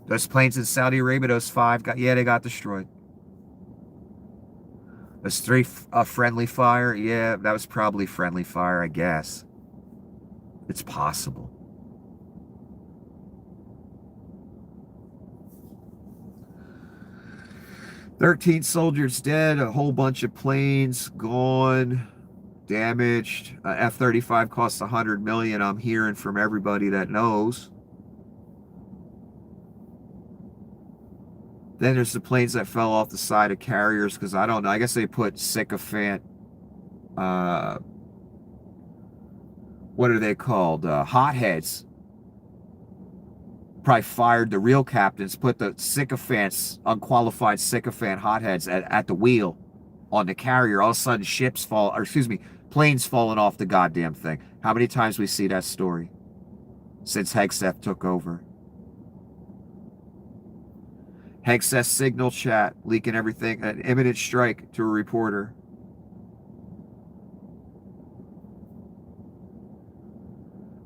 Those planes in Saudi Arabia, those 5, they got destroyed. Those 3 friendly fire, yeah, that was probably friendly fire, I guess. It's possible. "13 soldiers dead, a whole bunch of planes gone, damaged. F-35 costs $100 million. I'm hearing from everybody that knows. Then there's the planes that fell off the side of carriers because I don't know. I guess they put sycophant, what are they called? Hotheads. Probably fired the real captains, put the sycophants, unqualified sycophant hotheads at the wheel on the carrier. All of a sudden planes falling off the goddamn thing. How many times we see that story since Hegseth took over? Hegseth signal chat, leaking everything, an imminent strike to a reporter.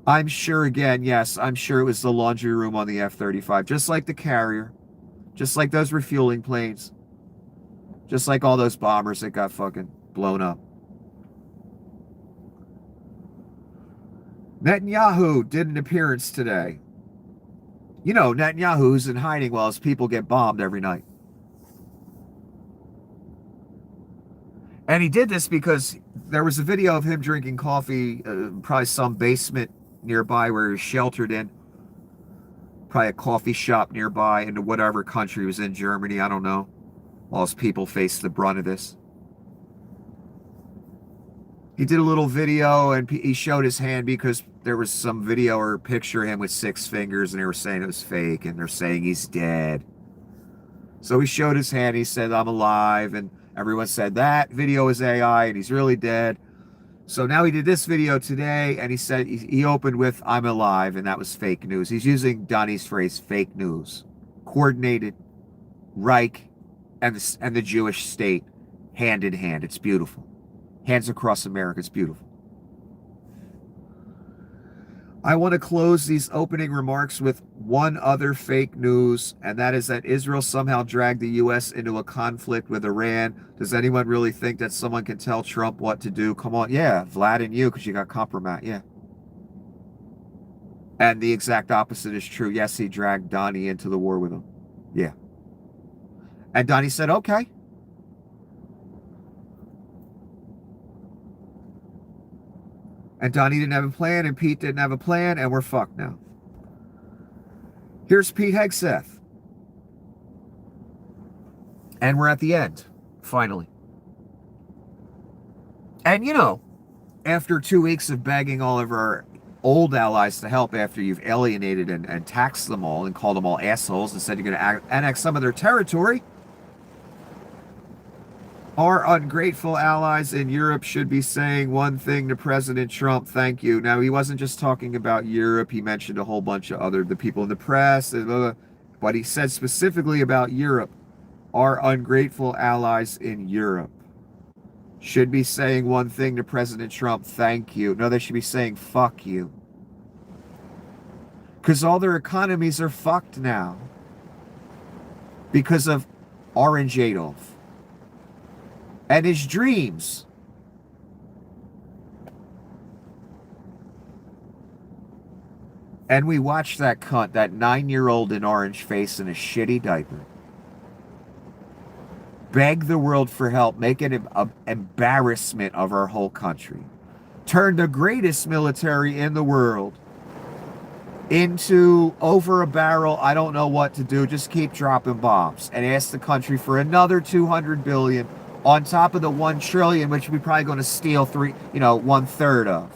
I'm sure, again, yes, I'm sure it was the laundry room on the F-35, just like the carrier, just like those refueling planes, just like all those bombers that got fucking blown up. Netanyahu did an appearance today. You know, Netanyahu's in hiding while his people get bombed every night. And he did this because there was a video of him drinking coffee, probably some basement nearby where he was sheltered in. Probably a coffee shop nearby in whatever country he was in, Germany, I don't know. All his people faced the brunt of this. He did a little video and he showed his hand because there was some video or picture of him with 6 fingers and they were saying it was fake and they're saying he's dead. So he showed his hand, he said, I'm alive, and everyone said that video is AI and he's really dead. So now he did this video today and he said he opened with I'm alive and that was fake news. He's using Donnie's phrase, fake news. Coordinated, Reich and the Jewish state hand in hand. It's beautiful. Hands across America. It's beautiful. I want to close these opening remarks with one other fake news, and that is that Israel somehow dragged the U.S. into a conflict with Iran. Does anyone really think that someone can tell Trump what to do? Come on. Yeah, Vlad and you, because you got compromised. Yeah. And the exact opposite is true. Yes, he dragged Donnie into the war with him. Yeah. And Donnie said, okay. And Donnie didn't have a plan, and Pete didn't have a plan, and we're fucked now. Here's Pete Hegseth. And we're at the end, finally. And you know, after 2 weeks of begging all of our old allies to help after you've alienated and taxed them all and called them all assholes and said you're going to annex some of their territory, our ungrateful allies in Europe should be saying one thing to President Trump, thank you. Now, he wasn't just talking about Europe. He mentioned a whole bunch of the people in the press, but he said specifically about Europe. Our ungrateful allies in Europe should be saying one thing to President Trump, thank you. No, they should be saying, fuck you. Because all their economies are fucked now. Because of Orange Adolf. And his dreams. And we watched that cunt, that 9-year-old in orange face in a shitty diaper, beg the world for help, make it an embarrassment of our whole country, turn the greatest military in the world into over a barrel, I don't know what to do, just keep dropping bombs, and ask the country for another $200 billion on top of the $1 trillion, which we're probably going to steal 1/3 of.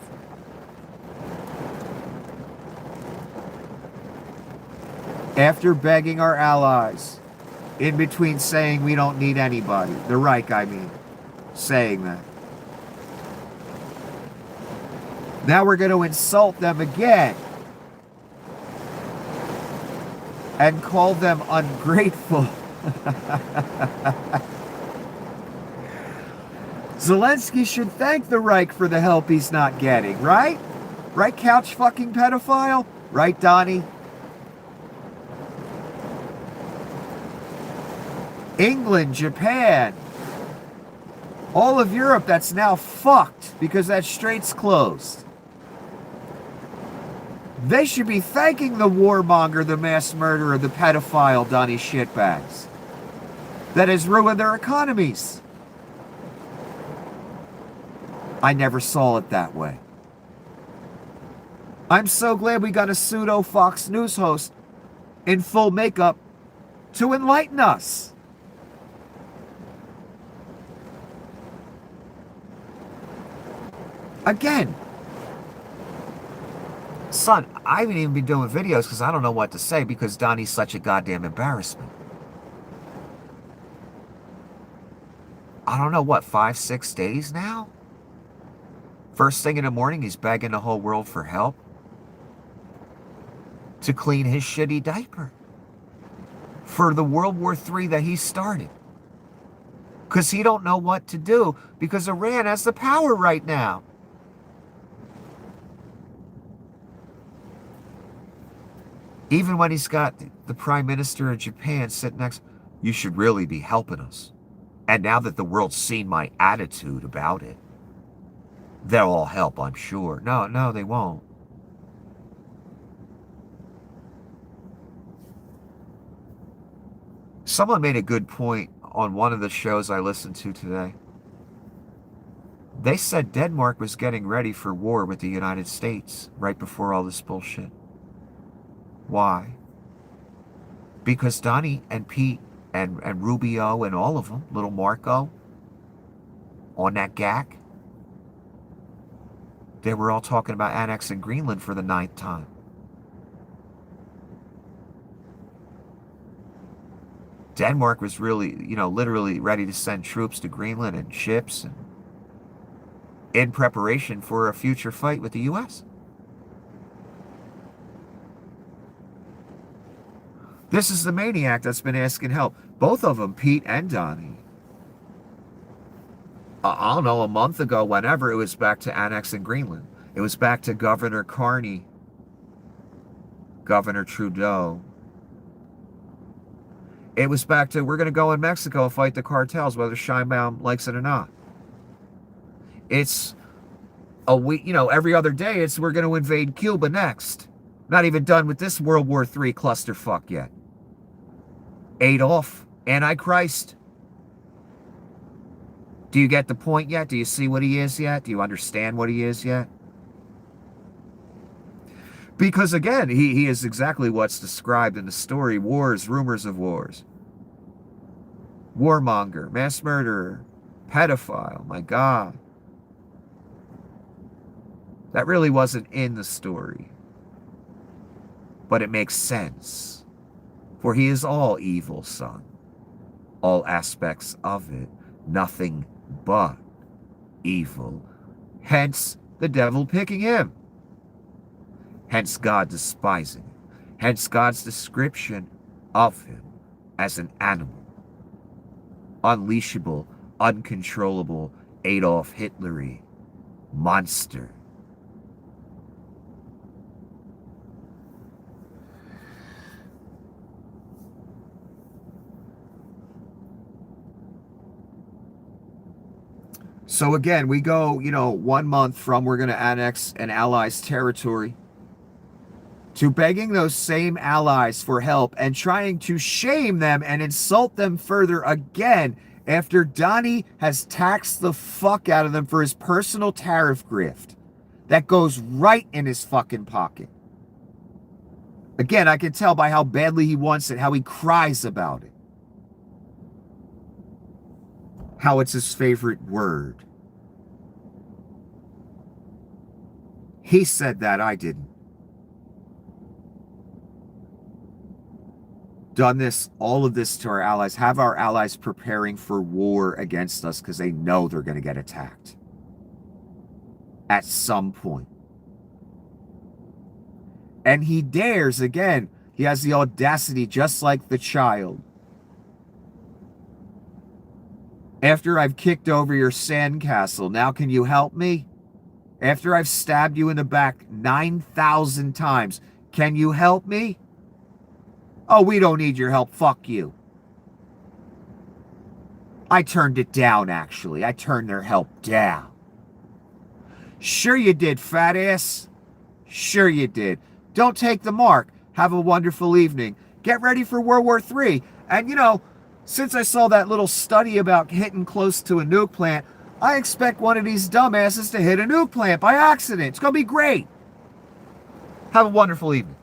After begging our allies, in between saying we don't need anybody, the Reich, I mean, saying that. Now we're going to insult them again and call them ungrateful. Zelensky should thank the Reich for the help he's not getting, right? Right, couch fucking pedophile? Right, Donnie? England, Japan, all of Europe that's now fucked because that strait's closed. They should be thanking the warmonger, the mass murderer, the pedophile, Donnie shitbags, that has ruined their economies. I never saw it that way. I'm so glad we got a pseudo Fox News host in full makeup to enlighten us. Again, son, I haven't even been doing videos because I don't know what to say because Donnie's such a goddamn embarrassment. I don't know, what, 5-6 days now? First thing in the morning, he's begging the whole world for help to clean his shitty diaper for the World War III that he started. Because he don't know what to do because Iran has the power right now. Even when he's got the Prime Minister of Japan sitting next, you should really be helping us. And now that the world's seen my attitude about it, they'll all help, I'm sure. No, they won't. Someone made a good point on one of the shows I listened to today. They said Denmark was getting ready for war with the United States right before all this bullshit. Why? Because Donnie and Pete and Rubio and all of them, little Marco, on that GAC, they were all talking about annexing Greenland for the 9th time. Denmark was really, literally ready to send troops to Greenland and ships and in preparation for a future fight with the U.S. This is the maniac that's been asking help. Both of them, Pete and Donnie. I don't know, a month ago, whenever, it was back to annexing Greenland. It was back to Governor Carney, Governor Trudeau. It was back to, we're going to go in Mexico and fight the cartels, whether Scheinbaum likes it or not. It's a week, every other day, it's we're going to invade Cuba next. Not even done with this World War III clusterfuck yet. Adolf, Antichrist. Do you get the point yet? Do you see what he is yet? Do you understand what he is yet? Because again, he is exactly what's described in the story. Wars, rumors of wars. Warmonger, mass murderer, pedophile, my God. That really wasn't in the story. But it makes sense. For he is all evil, son. All aspects of it. Nothing but evil. Hence, the devil picking him. Hence, God despising him. Hence, God's description of him as an animal. Unleashable, uncontrollable, Adolf Hitler-y monster. So again, we go, 1 month from we're going to annex an ally's territory to begging those same allies for help and trying to shame them and insult them further again after Donnie has taxed the fuck out of them for his personal tariff grift that goes right in his fucking pocket. Again, I can tell by how badly he wants it, how he cries about it. How it's his favorite word. He said that, I didn't. Done this, all of this to our allies, have our allies preparing for war against us because they know they're going to get attacked. At some point. And he dares, again, he has the audacity just like the child. After I've kicked over your sandcastle, now can you help me? After I've stabbed you in the back 9,000 times, can you help me? Oh, we don't need your help, fuck you. I turned it down, actually. I turned their help down. Sure you did, fat ass. Sure you did. Don't take the mark. Have a wonderful evening. Get ready for World War III. And, since I saw that little study about hitting close to a nuke plant, I expect one of these dumbasses to hit a nuke plant by accident. It's going to be great. Have a wonderful evening.